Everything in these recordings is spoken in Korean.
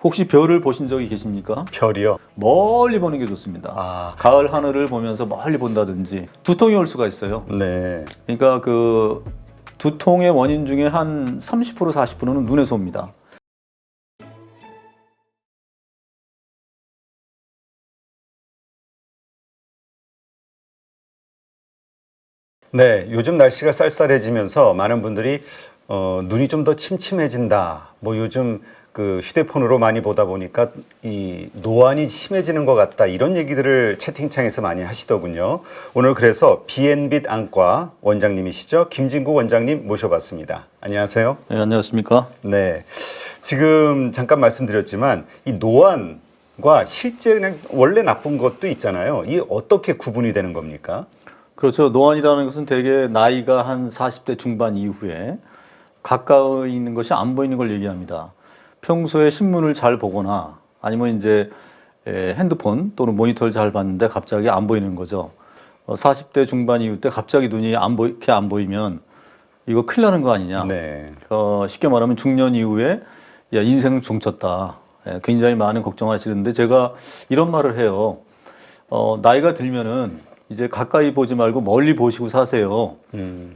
혹시 별을 보신 적이 계십니까? 별이요? 멀리 보는 게 좋습니다. 가을 하늘을 보면서 멀리 본다든지 두통이 올 수가 있어요. 네. 그러니까 그 두통의 원인 중에 한 30% 40%는 눈에서 옵니다. 네, 요즘 날씨가 쌀쌀해지면서 많은 분들이 눈이 좀 더 침침해진다. 뭐 요즘 그 휴대폰으로 많이 보다 보니까 이 노안이 심해지는 것 같다. 이런 얘기들을 채팅창에서 많이 하시더군요. 오늘 그래서 비앤빛 안과 원장님이시죠. 김진구 원장님 모셔봤습니다. 안녕하세요. 네, 안녕하십니까? 네, 지금 잠깐 말씀드렸지만 이 노안과 실제 그냥 원래 나쁜 것도 있잖아요. 이 어떻게 구분이 되는 겁니까? 그렇죠. 노안이라는 것은 대개 나이가 한 40대 중반 이후에 가까이 있는 것이 안 보이는 걸 얘기합니다. 평소에 신문을 잘 보거나 아니면 이제 핸드폰 또는 모니터를 잘 봤는데 갑자기 안 보이는 거죠. 40대 중반 이후 때 갑자기 눈이 이렇게 안 보이면 이거 큰일 나는 거 아니냐. 네. 쉽게 말하면 중년 이후에 야, 인생을 종쳤다. 굉장히 많은 걱정하시는데 제가 이런 말을 해요. 나이가 들면은 이제 가까이 보지 말고 멀리 보시고 사세요.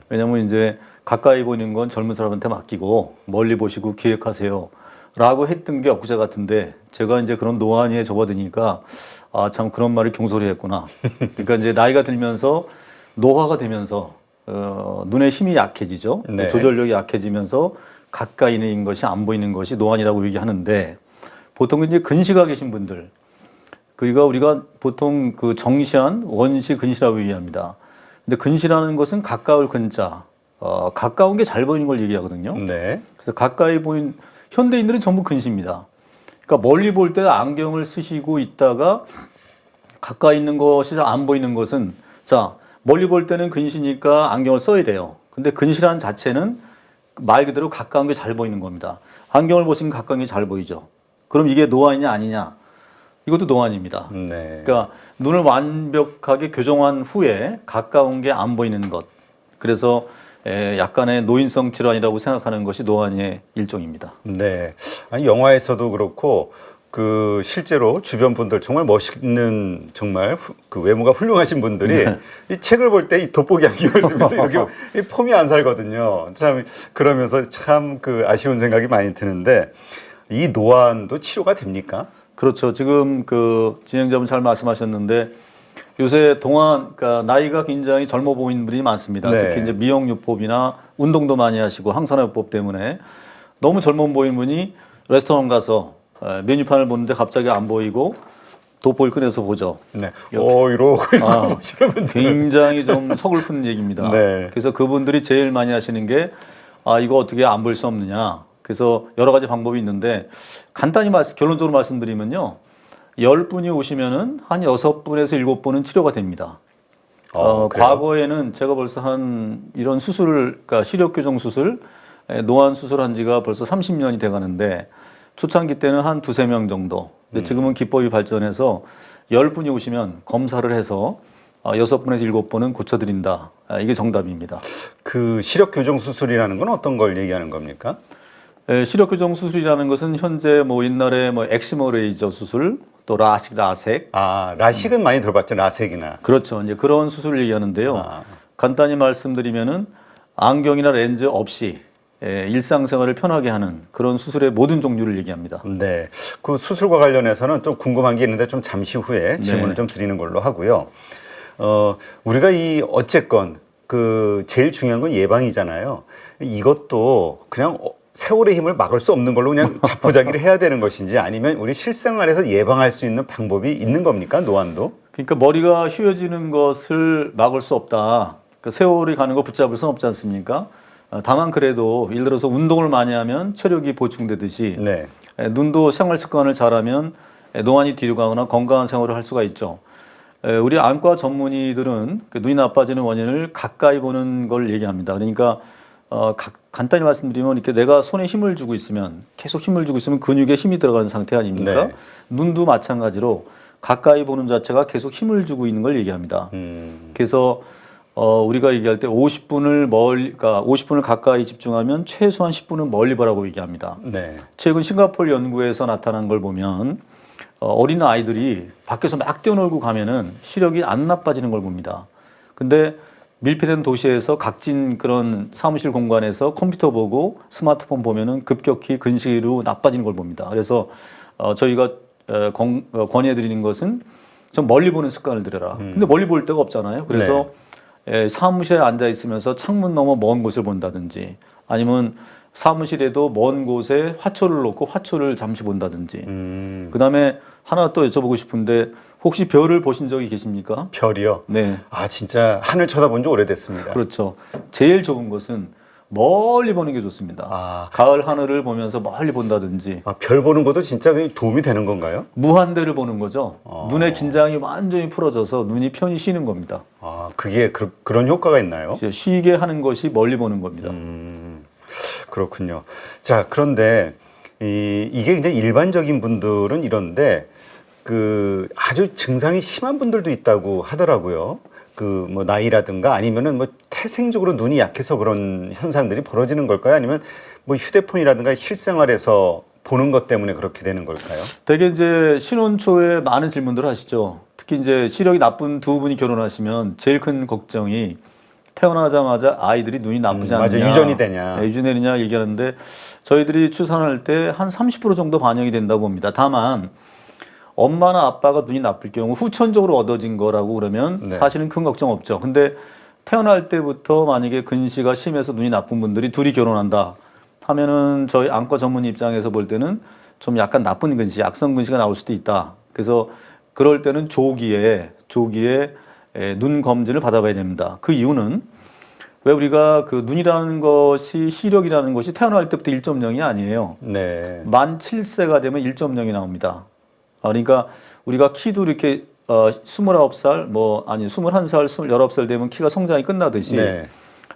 왜냐면 이제 가까이 보는 건 젊은 사람한테 맡기고 멀리 보시고 기획하세요. 라고 했던 게 엊그제 같은데 제가 이제 그런 노안에 접어드니까 아, 참 그런 말을 경솔히 했구나. 그러니까 이제 나이가 들면서 노화가 되면서 눈의 힘이 약해지죠. 네. 조절력이 약해지면서 가까이 있는 것이 안 보이는 것이 노안이라고 얘기하는데 보통 이제 근시가 계신 분들 그리고 우리가 보통 그 정시한 원시 근시라고 얘기합니다. 근데 근시라는 것은 가까울 근자, 가까운 게 잘 보이는 걸 얘기하거든요. 네. 그래서 가까이 보인 현대인들은 전부 근시입니다. 그러니까 멀리 볼 때 안경을 쓰시고 있다가 가까이 있는 것이 안 보이는 것은 자 멀리 볼 때는 근시니까 안경을 써야 돼요. 근데 근시라는 자체는 말 그대로 가까운 게 잘 보이는 겁니다. 안경을 보시면 가까운 게 잘 보이죠. 그럼 이게 노안이냐 아니냐? 이것도 노안입니다. 네. 그러니까 눈을 완벽하게 교정한 후에 가까운 게 안 보이는 것. 그래서 약간의 노인성 질환이라고 생각하는 것이 노안의 일종입니다. 네. 아니, 영화에서도 그렇고 그 실제로 주변 분들 정말 멋있는 정말 그 외모가 훌륭하신 분들이 네. 이 책을 볼 때 이 돋보기 안경을 쓰면서 이렇게 이 폼이 안 살거든요. 참 그러면서 참 그 아쉬운 생각이 많이 드는데 이 노안도 치료가 됩니까? 그렇죠. 지금 그 진행자분 잘 말씀하셨는데 요새 그러니까 나이가 굉장히 젊어 보이는 분이 많습니다. 네. 특히 이제 미용요법이나 운동도 많이 하시고 항산화요법 때문에 너무 젊어 보이는 분이 레스토랑 가서 메뉴판을 보는데 갑자기 안 보이고 돋보기를 꺼내서 보죠. 네. 이러고 보시는 분들. 굉장히 좀 서글픈 얘기입니다. 네. 그래서 그분들이 제일 많이 하시는 게 이거 어떻게 안 볼 수 없느냐. 그래서 여러 가지 방법이 있는데 간단히 결론적으로 말씀드리면요. 10분이 오시면은 한 6분에서 7분은 치료가 됩니다. 과거에는 제가 벌써 이런 그러니까 시력교정 수술, 노안 수술한 지가 벌써 30년이 돼 가는데 초창기 때는 한 2~3명 정도. 근데 지금은 기법이 발전해서 10분이 오시면 검사를 해서 6분에서 7분은 고쳐드린다. 이게 정답입니다. 그 시력 교정 수술이라는 건 어떤 걸 얘기하는 겁니까? 시력 교정 수술이라는 것은 현재 뭐 옛날에 뭐 엑시머 레이저 수술, 또 라식. 라식은 많이 들어봤죠. 라섹이나. 그렇죠. 이제 그런 수술을 얘기하는데요. 간단히 말씀드리면은 안경이나 렌즈 없이 일상생활을 편하게 하는 그런 수술의 모든 종류를 얘기합니다. 네. 그 수술과 관련해서는 좀 궁금한 게 있는데 좀 잠시 후에 질문을 좀 드리는 걸로 하고요. 우리가 어쨌건 그 제일 중요한 건 예방이잖아요. 이것도 그냥 세월의 힘을 막을 수 없는 걸로 그냥 자포자기를 해야 되는 것인지 아니면 우리 실생활에서 예방할 수 있는 방법이 있는 겁니까? 노안도? 그러니까 머리가 휘어지는 것을 막을 수 없다. 그 세월이 가는 거 붙잡을 수는 없지 않습니까? 다만 그래도 예를 들어서 운동을 많이 하면 체력이 보충되듯이 네. 눈도 생활 습관을 잘하면 노안이 뒤로 가거나 건강한 생활을 할 수가 있죠. 우리 안과 전문의들은 그 눈이 나빠지는 원인을 가까이 보는 걸 얘기합니다. 그러니까 간단히 말씀드리면 이렇게 내가 손에 힘을 주고 있으면 계속 힘을 주고 있으면 근육에 힘이 들어가는 상태 아닙니까? 네. 눈도 마찬가지로 가까이 보는 자체가 계속 힘을 주고 있는 걸 얘기합니다. 그래서 우리가 얘기할 때 50분을 그러니까 50분을 가까이 집중하면 최소한 10분은 멀리 보라고 얘기합니다. 네. 최근 싱가포르 연구에서 나타난 걸 보면 어린 아이들이 밖에서 막 뛰어놀고 가면은 시력이 안 나빠지는 걸 봅니다. 근데 밀폐된 도시에서 각진 그런 사무실 공간에서 컴퓨터 보고 스마트폰 보면은 급격히 근시로 나빠지는 걸 봅니다. 그래서 저희가 권해 드리는 것은 좀 멀리 보는 습관을 들여라. 근데 멀리 볼 데가 없잖아요. 그래서 사무실에 앉아 있으면서 창문 너머 먼 곳을 본다든지 아니면 사무실에도 먼 곳에 화초를 놓고 화초를 잠시 본다든지. 그다음에 하나 또 여쭤보고 싶은데 혹시 별을 보신 적이 계십니까? 별이요? 네. 아, 진짜 하늘 쳐다본 지 오래됐습니다. 그렇죠. 제일 좋은 것은 멀리 보는 게 좋습니다. 아. 가을 하늘을 보면서 멀리 본다든지 아, 별 보는 것도 진짜 도움이 되는 건가요? 무한대를 보는 거죠. 눈의 긴장이 완전히 풀어져서 눈이 편히 쉬는 겁니다. 아, 그게 그런 효과가 있나요? 이제 쉬게 하는 것이 멀리 보는 겁니다. 그렇군요. 자, 그런데 이게 이제 일반적인 분들은 이런데 아주 증상이 심한 분들도 있다고 하더라고요. 뭐 나이라든가 아니면은 뭐 태생적으로 눈이 약해서 그런 현상들이 벌어지는 걸까요? 아니면 뭐 휴대폰이라든가 실생활에서 보는 것 때문에 그렇게 되는 걸까요? 되게 이제 신혼 초에 많은 질문들을 하시죠. 특히 이제 시력이 나쁜 두 분이 결혼하시면 제일 큰 걱정이 태어나자마자 아이들이 눈이 나쁘지 않느냐, 맞아, 유전이 되냐, 네, 유전이 되냐 얘기하는데 저희들이 추산할 때 한 30% 정도 반영이 된다고 봅니다. 다만 엄마나 아빠가 눈이 나쁠 경우 후천적으로 얻어진 거라고 그러면 사실은 큰 걱정 없죠. 근데 태어날 때부터 만약에 근시가 심해서 눈이 나쁜 분들이 둘이 결혼한다 하면은 저희 안과 전문 입장에서 볼 때는 좀 약간 나쁜 근시, 악성 근시가 나올 수도 있다. 그래서 그럴 때는 조기에 눈 검진을 받아봐야 됩니다. 그 이유는 왜 우리가 그 눈이라는 것이 시력이라는 것이 태어날 때부터 1.0이 아니에요. 네. 만 7세가 되면 1.0이 나옵니다. 그러니까 우리가 키도 이렇게 29살, 21살, 19살 되면 키가 성장이 끝나듯이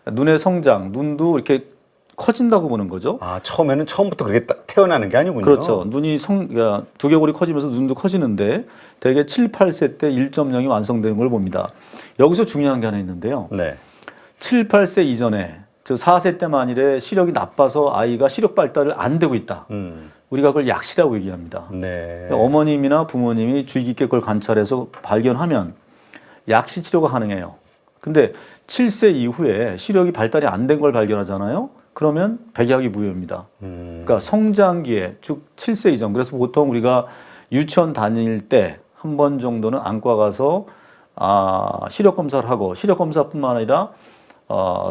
눈의 성장, 눈도 이렇게 커진다고 보는 거죠. 아, 처음부터 그렇게 태어나는 게 아니군요. 그렇죠. 눈이 두개골이 커지면서 눈도 커지는데 대개 7, 8세 때 1.0이 완성되는 걸 봅니다. 여기서 중요한 게 하나 있는데요. 7, 8세 이전에 저 4세 때 만일에 시력이 나빠서 아이가 시력 발달을 안 되고 있다. 우리가 그걸 약시라고 얘기합니다. 어머님이나 부모님이 주의 깊게 그걸 관찰해서 발견하면 약시 치료가 가능해요. 근데 7세 이후에 시력이 발달이 안 된 걸 발견하잖아요. 그러면 백약이 무효입니다. 그러니까 성장기에 즉 7세 이전. 그래서 보통 우리가 유치원 다닐 때 한 번 정도는 안과 가서 시력 검사를 하고 시력 검사뿐만 아니라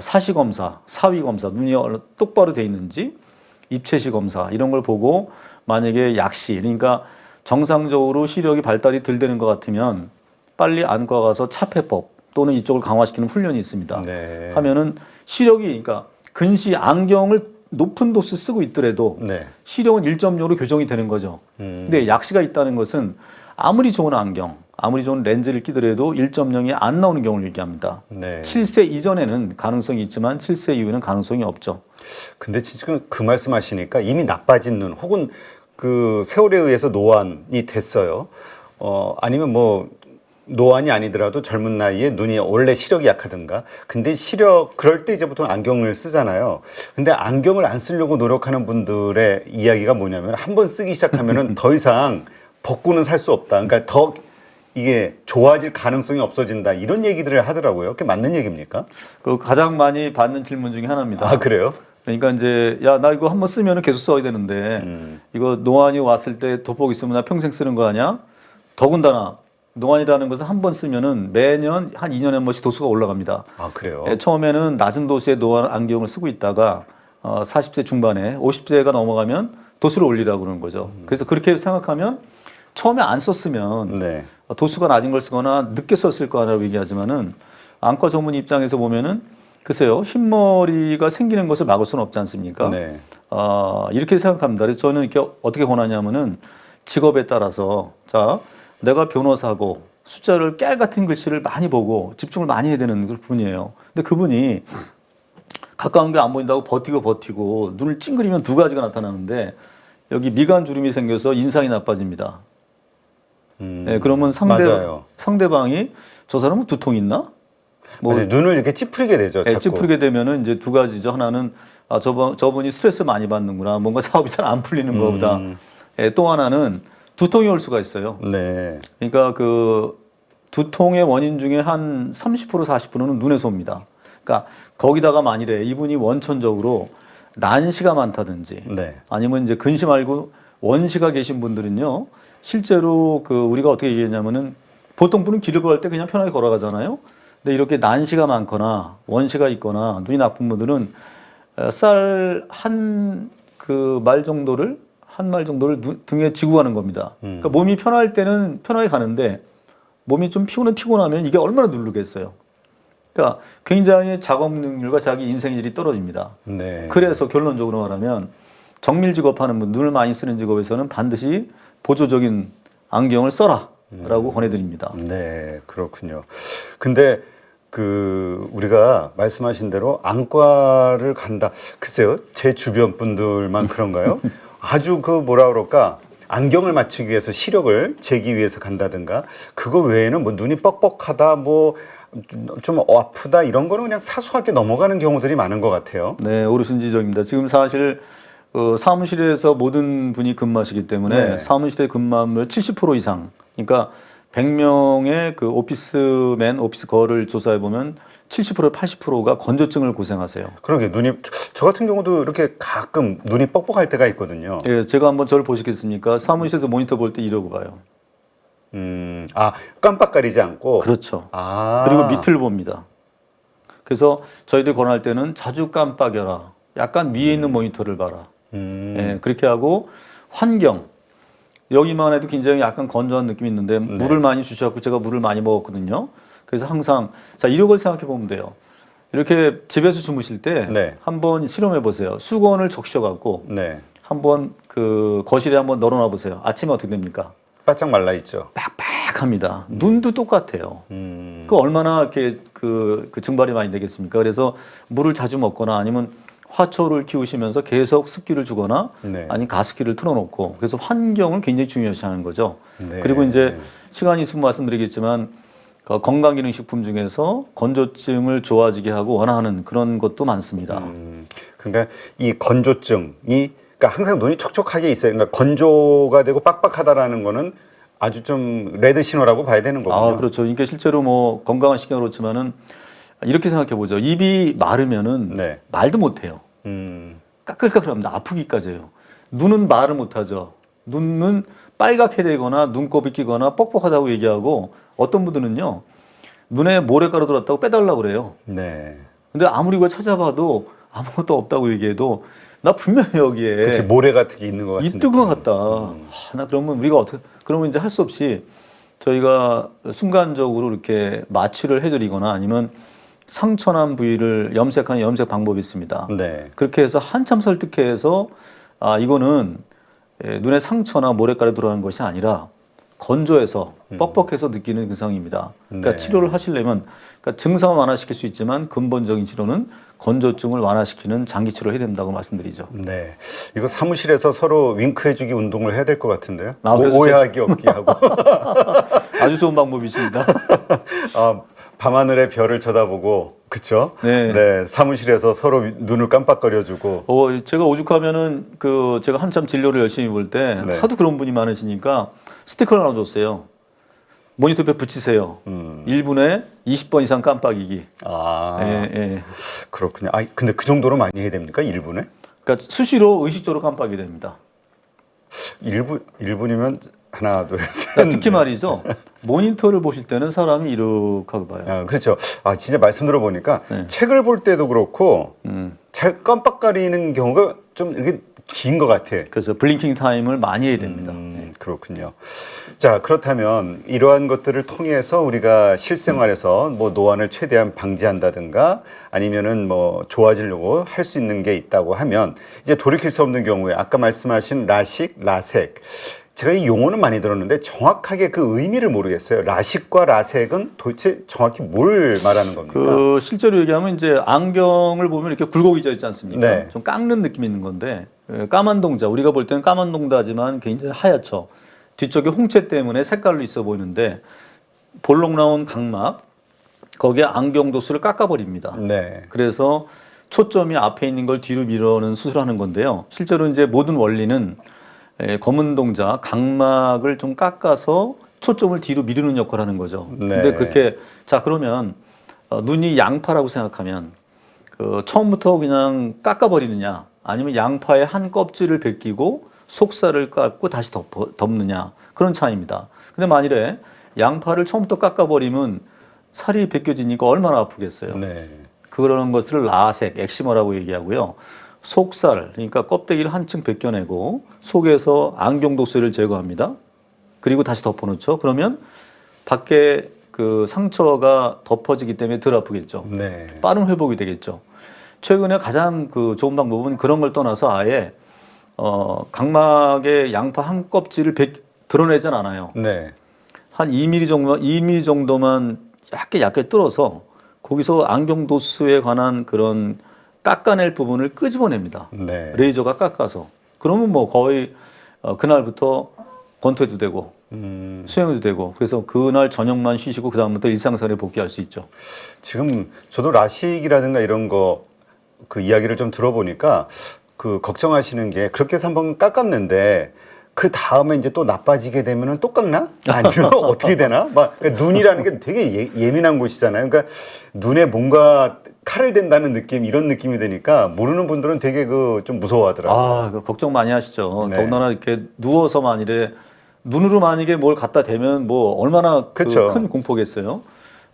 사시 검사, 사위 검사, 눈이 똑바로 돼 있는지 입체시 검사 이런 걸 보고 만약에 약시 그러니까 정상적으로 시력이 발달이 덜 되는 것 같으면 빨리 안과 가서 차폐법 또는 이쪽을 강화시키는 훈련이 있습니다. 하면은 시력이 그러니까 근시 안경을 높은 도수 쓰고 있더라도 시력은 1.0로 교정이 되는 거죠. 근데 약시가 있다는 것은 아무리 좋은 안경, 아무리 좋은 렌즈를 끼더라도 1.0이 안 나오는 경우를 얘기합니다. 7세 이전에는 가능성이 있지만 7세 이후에는 가능성이 없죠. 근데 지금 그 말씀하시니까 이미 나빠진 눈 혹은 그 세월에 의해서 노안이 됐어요. 아니면 뭐 노안이 아니더라도 젊은 나이에 눈이 원래 시력이 약하든가. 근데 그럴 때 이제 보통 안경을 쓰잖아요. 근데 안경을 안 쓰려고 노력하는 분들의 이야기가 뭐냐면 한 번 쓰기 시작하면은 더 이상 벗고는 살 수 없다. 그러니까 더 이게 좋아질 가능성이 없어진다. 이런 얘기들을 하더라고요. 그게 맞는 얘기입니까? 그 가장 많이 받는 질문 중에 하나입니다. 아, 그래요? 그러니까 이제 야, 나 이거 한번 쓰면 계속 써야 되는데 이거 노안이 왔을 때 돋보기 있으면 나 평생 쓰는 거 아니야? 더군다나 노안이라는 것은 한 번 쓰면은 매년 한 2년에 한 번씩 도수가 올라갑니다. 아, 그래요? 처음에는 낮은 도수의 노안 안경을 쓰고 있다가 40세 중반에 50세가 넘어가면 도수를 올리라고 그러는 거죠. 그래서 그렇게 생각하면 처음에 안 썼으면 도수가 낮은 걸 쓰거나 늦게 썼을 거라고 얘기하지만은 안과 전문 입장에서 보면은 글쎄요, 흰머리가 생기는 것을 막을 수는 없지 않습니까? 이렇게 생각합니다. 그래서 저는 이렇게 어떻게 권하냐면은 직업에 따라서 자, 내가 변호사고 숫자를 깨알 같은 글씨를 많이 보고 집중을 많이 해야 되는 분이에요. 근데 그분이 가까운 게 안 보인다고 버티고 눈을 찡그리면 두 가지가 나타나는데 여기 미간 주름이 생겨서 인상이 나빠집니다. 그러면 상대방이 저 사람은 두통 있나? 뭐 맞아요. 눈을 이렇게 찌푸리게 되죠. 자꾸. 찌푸리게 되면은 이제 두 가지죠. 하나는 저분이 스트레스 많이 받는구나. 뭔가 사업이 잘 안 풀리는 거보다. 또 하나는 두통이 올 수가 있어요. 네. 그러니까 그 두통의 원인 중에 한 30% 40%는 눈에서 옵니다. 그러니까 거기다가 만일에 이분이 원천적으로 난시가 많다든지 네. 아니면 이제 근시 말고 원시가 계신 분들은요. 실제로 그 우리가 어떻게 얘기했냐면은 보통 분은 길을 걸을 때 그냥 편하게 걸어가잖아요. 근데 이렇게 난시가 많거나 원시가 있거나 눈이 나쁜 분들은 쌀 한 그 말 정도를 한 말 정도를 등에 지고 가는 겁니다. 그러니까 몸이 편할 때는 편하게 가는데 몸이 좀 피곤하면 이게 얼마나 누르겠어요. 그러니까 굉장히 작업 능률과 자기 인생질이 떨어집니다. 네. 그래서 결론적으로 말하면 정밀 직업하는 분, 눈을 많이 쓰는 직업에서는 반드시 보조적인 안경을 써라라고 권해드립니다. 네, 그렇군요. 근데 그 우리가 말씀하신 대로 안과를 간다. 글쎄요, 제 주변 분들만 그런가요? 아주 그 뭐라 그럴까? 안경을 맞추기 위해서 시력을 재기 위해서 간다든가 그거 외에는 뭐 눈이 뻑뻑하다 뭐 좀 아프다 이런 거는 그냥 사소하게 넘어가는 경우들이 많은 것 같아요. 네, 옳으신 지적입니다. 지금 사실 사무실에서 모든 분이 근무하시기 때문에 네. 사무실에 근무하면 70% 이상, 그러니까 100명의 그 오피스걸을 조사해 보면 70% 80%가 건조증을 고생하세요. 그러게 눈이 저 같은 경우도 이렇게 가끔 눈이 뻑뻑할 때가 있거든요. 예, 제가 한번 저를 보시겠습니까? 사무실에서 모니터 볼 때 이러고 봐요. 깜빡거리지 않고. 그렇죠. 아. 그리고 밑을 봅니다. 그래서 저희들이 권할 때는 자주 깜빡여라. 약간 위에 있는 모니터를 봐라. 예, 그렇게 하고 환경. 여기만 해도 굉장히 약간 건조한 느낌이 있는데 물을 많이 주셔갖고 제가 물을 많이 먹었거든요. 그래서 항상 자 이런 걸 생각해 보면 돼요. 이렇게 집에서 주무실 때 네. 한번 실험해 보세요. 수건을 적셔갖고 네. 한번 그 거실에 한번 널어놔 보세요. 아침에 어떻게 됩니까? 바짝 말라 있죠. 빡빡합니다. 눈도 똑같아요. 그 얼마나 이렇게 그 증발이 많이 되겠습니까? 그래서 물을 자주 먹거나 아니면 화초를 키우시면서 계속 습기를 주거나 네. 아니면 가습기를 틀어놓고 그래서 환경을 굉장히 중요시하는 거죠. 네. 그리고 이제 시간이 있으면 말씀드리겠지만 건강기능식품 중에서 건조증을 좋아지게 하고 완화하는 그런 것도 많습니다. 그러니까 이 건조증이 그러니까 항상 눈이 촉촉하게 있어요. 그러니까 건조가 되고 빡빡하다라는 거는 아주 좀 레드 신호라고 봐야 되는 거군요. 아, 그렇죠. 이게 실제로 뭐 건강한 신경 그렇지만은 이렇게 생각해 보죠. 입이 마르면은 네. 말도 못 해요. 까끌까끌합니다. 아프기까지 해요. 눈은 말을 못 하죠. 눈은 빨갛게 되거나 눈곱이 끼거나 뻑뻑하다고 얘기하고 어떤 분들은요. 눈에 모래가루 들었다고 빼달라고 그래요. 네. 근데 아무리 그걸 찾아봐도 아무것도 없다고 얘기해도 나 분명히 여기에 그치, 모래 같은 게 있는 것 같은 있던 것 같다. 나 그러면 우리가 어떻게 그러면 이제 할 수 없이 저희가 순간적으로 이렇게 마취를 해드리거나 아니면 상처난 부위를 염색하는 염색 방법이 있습니다. 네. 그렇게 해서 한참 설득해서 이거는 눈에 상처나 모래가루 들어가는 것이 아니라 건조해서 뻑뻑해서 느끼는 증상입니다. 그러니까 네. 치료를 하시려면 그러니까 증상을 완화시킬 수 있지만 근본적인 치료는 건조증을 완화시키는 장기 치료를 해야 된다고 말씀드리죠. 네. 이거 사무실에서 서로 윙크해주기 운동을 해야 될 것 같은데요. 그래서 오해하기 없게 하고. 아주 좋은 방법이십니다. 밤하늘의 별을 쳐다보고, 그쵸? 네. 네. 사무실에서 서로 눈을 깜빡거려주고. 제가 오죽하면은 제가 한참 진료를 열심히 볼 때 네. 하도 그런 분이 많으시니까 스티커를 하나 줬어요. 모니터 옆에 붙이세요. 1분에 20번 이상 깜빡이기. 아, 예, 예. 그렇군요. 근데 그 정도로 많이 해야 됩니까? 1분에? 그러니까 수시로 의식적으로 깜빡이 됩니다. 1분이면 하나, 둘, 셋. 그러니까 특히 말이죠. 모니터를 보실 때는 사람이 이렇게 하고 봐요. 그렇죠. 진짜 말씀 들어보니까 네. 책을 볼 때도 그렇고 잘 깜빡거리는 경우가 좀 이렇게 긴 것 같아. 그래서 블링킹 타임을 많이 해야 됩니다. 그렇군요. 자, 그렇다면 이러한 것들을 통해서 우리가 실생활에서 뭐 노안을 최대한 방지한다든가 아니면은 뭐 좋아지려고 할 수 있는 게 있다고 하면 이제 돌이킬 수 없는 경우에 아까 말씀하신 라식, 라섹. 제가 이 용어는 많이 들었는데 정확하게 그 의미를 모르겠어요. 라식과 라섹은 도대체 정확히 뭘 말하는 겁니까? 실제로 얘기하면 이제 안경을 보면 이렇게 굴곡이져 있지 않습니까? 네. 좀 깎는 느낌이 있는 건데 까만 동자 우리가 볼 때는 까만 동자지만 굉장히 하얗죠. 뒤쪽에 홍채 때문에 색깔로 있어 보이는데 볼록 나온 각막 거기에 안경 도수를 깎아버립니다. 네. 그래서 초점이 앞에 있는 걸 뒤로 밀어는 수술하는 건데요. 실제로 이제 모든 원리는 검은 동자 각막을 좀 깎아서 초점을 뒤로 미루는 역할을 하는 거죠. 네. 근데 그렇게 자 그러면 눈이 양파라고 생각하면 그 처음부터 그냥 깎아버리느냐 아니면 양파의 한 껍질을 벗기고 속살을 깎고 다시 덮느냐 그런 차이입니다. 근데 만일에 양파를 처음부터 깎아버리면 살이 벗겨지니까 얼마나 아프겠어요. 네. 그런 것을 라섹, 엑시머라고 얘기하고요. 속살, 그러니까 껍데기를 한층 벗겨내고 속에서 안경독소를 제거합니다. 그리고 다시 덮어놓죠. 그러면 밖에 그 상처가 덮어지기 때문에 덜 아프겠죠. 네. 빠른 회복이 되겠죠. 최근에 가장 그 좋은 방법은 그런 걸 떠나서 아예 각막의 양파 한 껍질을 드러내진 않아요. 네. 한 2mm 정도만 얇게 뚫어서 거기서 안경도수에 관한 그런 깎아낼 부분을 끄집어냅니다. 네. 레이저가 깎아서. 그러면 뭐 거의 그날부터 권투해도 되고 수영해도 되고 그래서 그날 저녁만 쉬시고 그다음부터 일상생활에 복귀할 수 있죠. 지금 저도 라식이라든가 이런 거 그 이야기를 좀 들어보니까 그 걱정하시는 게 그렇게 해서 한번 깎았는데 그 다음에 이제 또 나빠지게 되면은 또 깎나? 아니면 어떻게 되나? 막 그러니까 눈이라는 게 되게 예민한 곳이잖아요. 그러니까 눈에 뭔가 칼을 댄다는 느낌 이런 느낌이 드니까 모르는 분들은 되게 그 좀 무서워하더라고요. 아, 걱정 많이 하시죠. 네. 더군다나 이렇게 누워서 만일에 눈으로 만약에 뭘 갖다 대면 뭐 얼마나 그쵸. 큰 공포겠어요.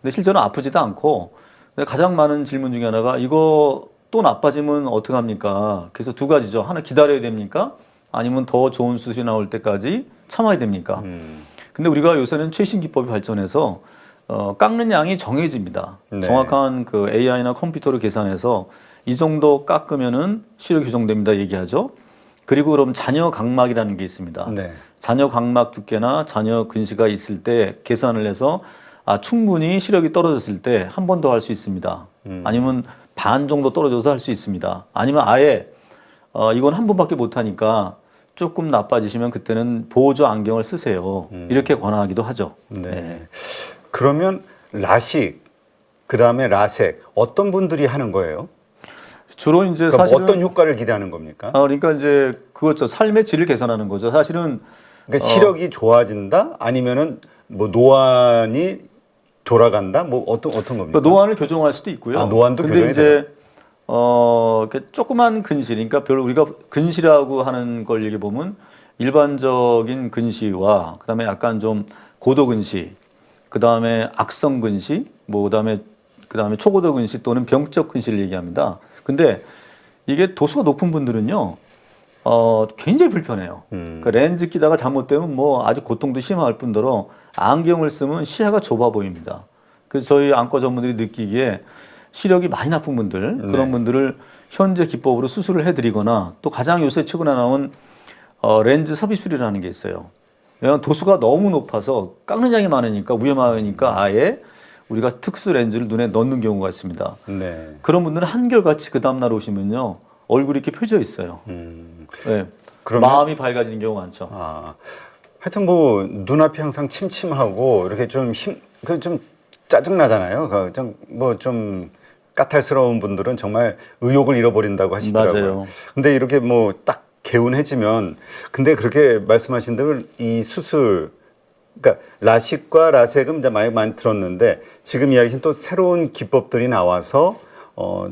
근데 실제로 아프지도 않고 근데 가장 많은 질문 중에 하나가 이거 또 나빠지면 어떡합니까? 그래서 두 가지죠. 하나 기다려야 됩니까? 아니면 더 좋은 수술이 나올 때까지 참아야 됩니까? 근데 우리가 요새는 최신 기법이 발전해서 깎는 양이 정해집니다. 네. 정확한 그 AI나 컴퓨터로 계산해서 이 정도 깎으면은 시력 교정됩니다 얘기하죠. 그리고 그럼 잔여 각막이라는 게 있습니다. 네. 잔여 각막 두께나 잔여 근시가 있을 때 계산을 해서 충분히 시력이 떨어졌을 때 한 번 더 할 수 있습니다. 아니면 반 정도 떨어져서 할 수 있습니다. 아니면 아예 이건 한 번밖에 못 하니까 조금 나빠지시면 그때는 보조 안경을 쓰세요. 이렇게 권하기도 하죠. 네. 네. 그러면 라식 그다음에 라섹 어떤 분들이 하는 거예요? 주로 이제 그러니까 사실은 어떤 효과를 기대하는 겁니까? 그러니까 이제 그거죠. 삶의 질을 개선하는 거죠. 사실은 그러니까 시력이 좋아진다? 아니면은 뭐 노안이 돌아간다? 뭐 어떤 겁니까? 그러니까 노안을 교정할 수도 있고요. 노안도 근데 교정이 이제 이렇게 조그만 근실, 그러니까 별로 우리가 근시라고 하는 걸 얘기 보면 일반적인 근시와 그다음에 약간 좀 고도 근시, 그다음에 악성 근시, 뭐 그다음에 초고도 근시 또는 병적 근시를 얘기합니다. 근데 이게 도수가 높은 분들은요. 굉장히 불편해요. 그러니까 렌즈 끼다가 잘못되면 뭐 아주 고통도 심할 뿐더러 안경을 쓰면 시야가 좁아 보입니다. 그래서 저희 안과 전문들이 느끼기에 시력이 많이 나쁜 분들 그런 분들을 현재 기법으로 수술을 해드리거나 또 가장 요새 최근에 나온 렌즈 섭입술이라는 게 있어요. 왜냐하면 도수가 너무 높아서 깎는 양이 많으니까 위험하니까 아예 우리가 특수 렌즈를 눈에 넣는 경우가 있습니다. 네. 그런 분들은 한결같이 그 다음날 오시면요. 얼굴이 이렇게 펴져 있어요. 네. 그러면- 마음이 밝아지는 경우가 많죠. 하여튼 뭐 눈앞이 항상 침침하고 이렇게 좀 좀 짜증 나잖아요. 좀 까탈스러운 분들은 정말 의욕을 잃어버린다고 하시더라고요. 맞아요. 근데 이렇게 뭐 딱 개운해지면 근데 그렇게 말씀하신 대로 이 수술 그러니까 라식과 라섹은 이제 많이 들었는데 지금 이야기하신 또 새로운 기법들이 나와서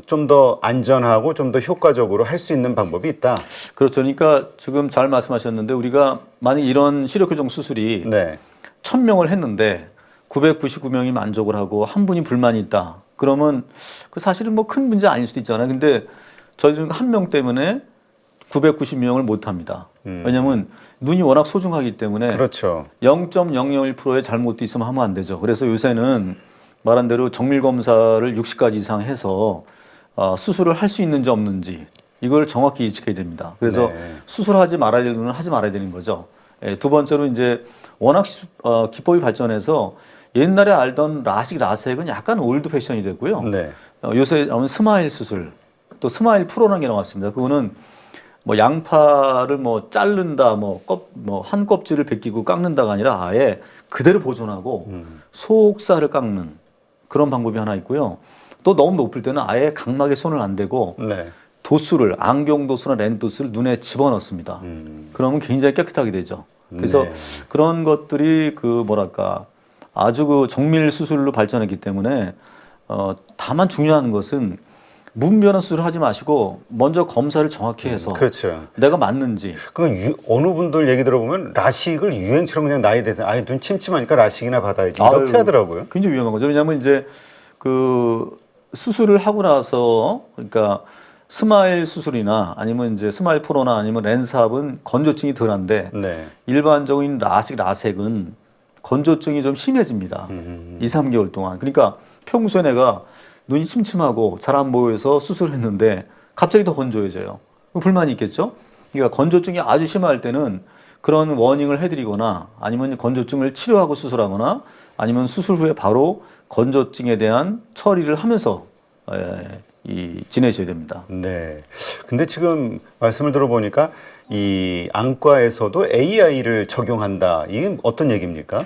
좀 더 안전하고 좀 더 효과적으로 할 수 있는 방법이 있다. 그렇죠. 그러니까 지금 잘 말씀하셨는데 우리가 만약 이런 시력 교정 수술이 네. 1000명을 했는데 999명이 만족을 하고 한 분이 불만이 있다. 그러면 그 사실은 뭐 큰 문제 아닐 수도 있잖아요. 근데 저희들은 한 명 때문에 990명을 못 합니다. 왜냐하면 눈이 워낙 소중하기 때문에 그렇죠. 0.001%의 잘못도 있으면 하면 안 되죠. 그래서 요새는 말한 대로 정밀 검사를 60가지 이상 해서 수술을 할 수 있는지 없는지 이걸 정확히 예측해야 됩니다. 그래서 네. 수술하지 말아야 되는 건 하지 말아야 되는 거죠. 두 번째로 이제 워낙 기법이 발전해서 옛날에 알던 라식, 라섹은 약간 올드 패션이 됐고요. 네. 요새 나온 스마일 수술, 또 스마일 프로라는 게 나왔습니다. 그거는 뭐 양파를 뭐 자른다, 한 껍질을 벗기고 깎는다가 아니라 아예 그대로 보존하고 속살을 깎는 그런 방법이 하나 있고요. 또 너무 높을 때는 아예 각막에 손을 안 대고 네. 도수를 안경 도수나 렌즈 도수를 눈에 집어넣습니다. 그러면 굉장히 깨끗하게 되죠. 그래서 네. 그런 것들이 그 뭐랄까 아주 그 정밀 수술로 발전했기 때문에 다만 중요한 것은 무분별한 수술을 하지 마시고 먼저 검사를 정확히 해서 그렇죠. 내가 맞는지. 어느 분들 얘기 들어보면 라식을 유행처럼 그냥 나이 대서 아예 눈 침침하니까 라식이나 받아야지 이렇게 아유, 하더라고요. 굉장히 위험한 거죠. 왜냐하면 이제 그 수술을 하고 나서 그러니까 스마일 수술이나 아니면 이제 스마일 프로나 아니면 렌즈합은 건조증이 덜한데 네. 일반적인 라섹은 건조증이 좀 심해집니다. 2, 3개월 동안. 그러니까 평소에 내가 눈이 침침하고 잘 안 보여서 수술했는데 갑자기 더 건조해져요. 그럼 불만이 있겠죠? 그러니까 건조증이 아주 심할 때는 그런 워닝을 해드리거나 아니면 건조증을 치료하고 수술하거나 아니면 수술 후에 바로 건조증에 대한 처리를 하면서 지내셔야 됩니다. 네. 근데 지금 말씀을 들어보니까 이 안과에서도 AI를 적용한다. 이게 어떤 얘기입니까?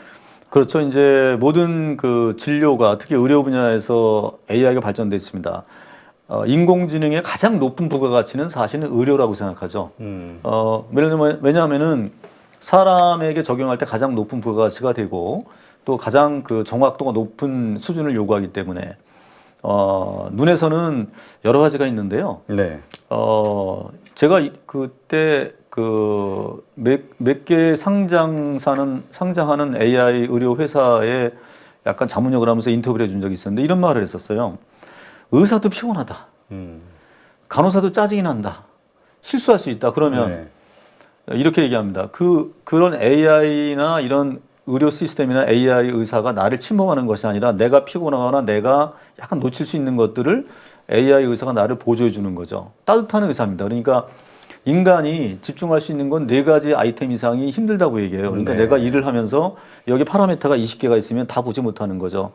그렇죠. 이제 모든 그 진료가 특히 의료 분야에서 AI가 발전됐습니다. 인공지능의 가장 높은 부가가치는 사실은 의료라고 생각하죠. 왜냐하면은 사람에게 적용할 때 가장 높은 부가가치가 되고 또 가장 그 정확도가 높은 수준을 요구하기 때문에 눈에서는 여러 가지가 있는데요. 네. 제가 그때 그 몇 개 상장하는 AI 의료 회사에 약간 자문역을 하면서 인터뷰를 해준 적이 있었는데 이런 말을 했었어요. 의사도 피곤하다. 간호사도 짜증이 난다. 실수할 수 있다. 그러면 이렇게 얘기합니다. 그런 AI나 이런 의료 시스템이나 AI 의사가 나를 침범하는 것이 아니라 내가 피곤하거나 내가 약간 놓칠 수 있는 것들을 AI 의사가 나를 보조해 주는 거죠. 따뜻한 의사입니다. 그러니까 인간이 집중할 수 있는 건 4가지 아이템 이상이 힘들다고 얘기해요. 그러니까 네. 내가 일을 하면서 여기 파라미터가 20개가 있으면 다 보지 못하는 거죠.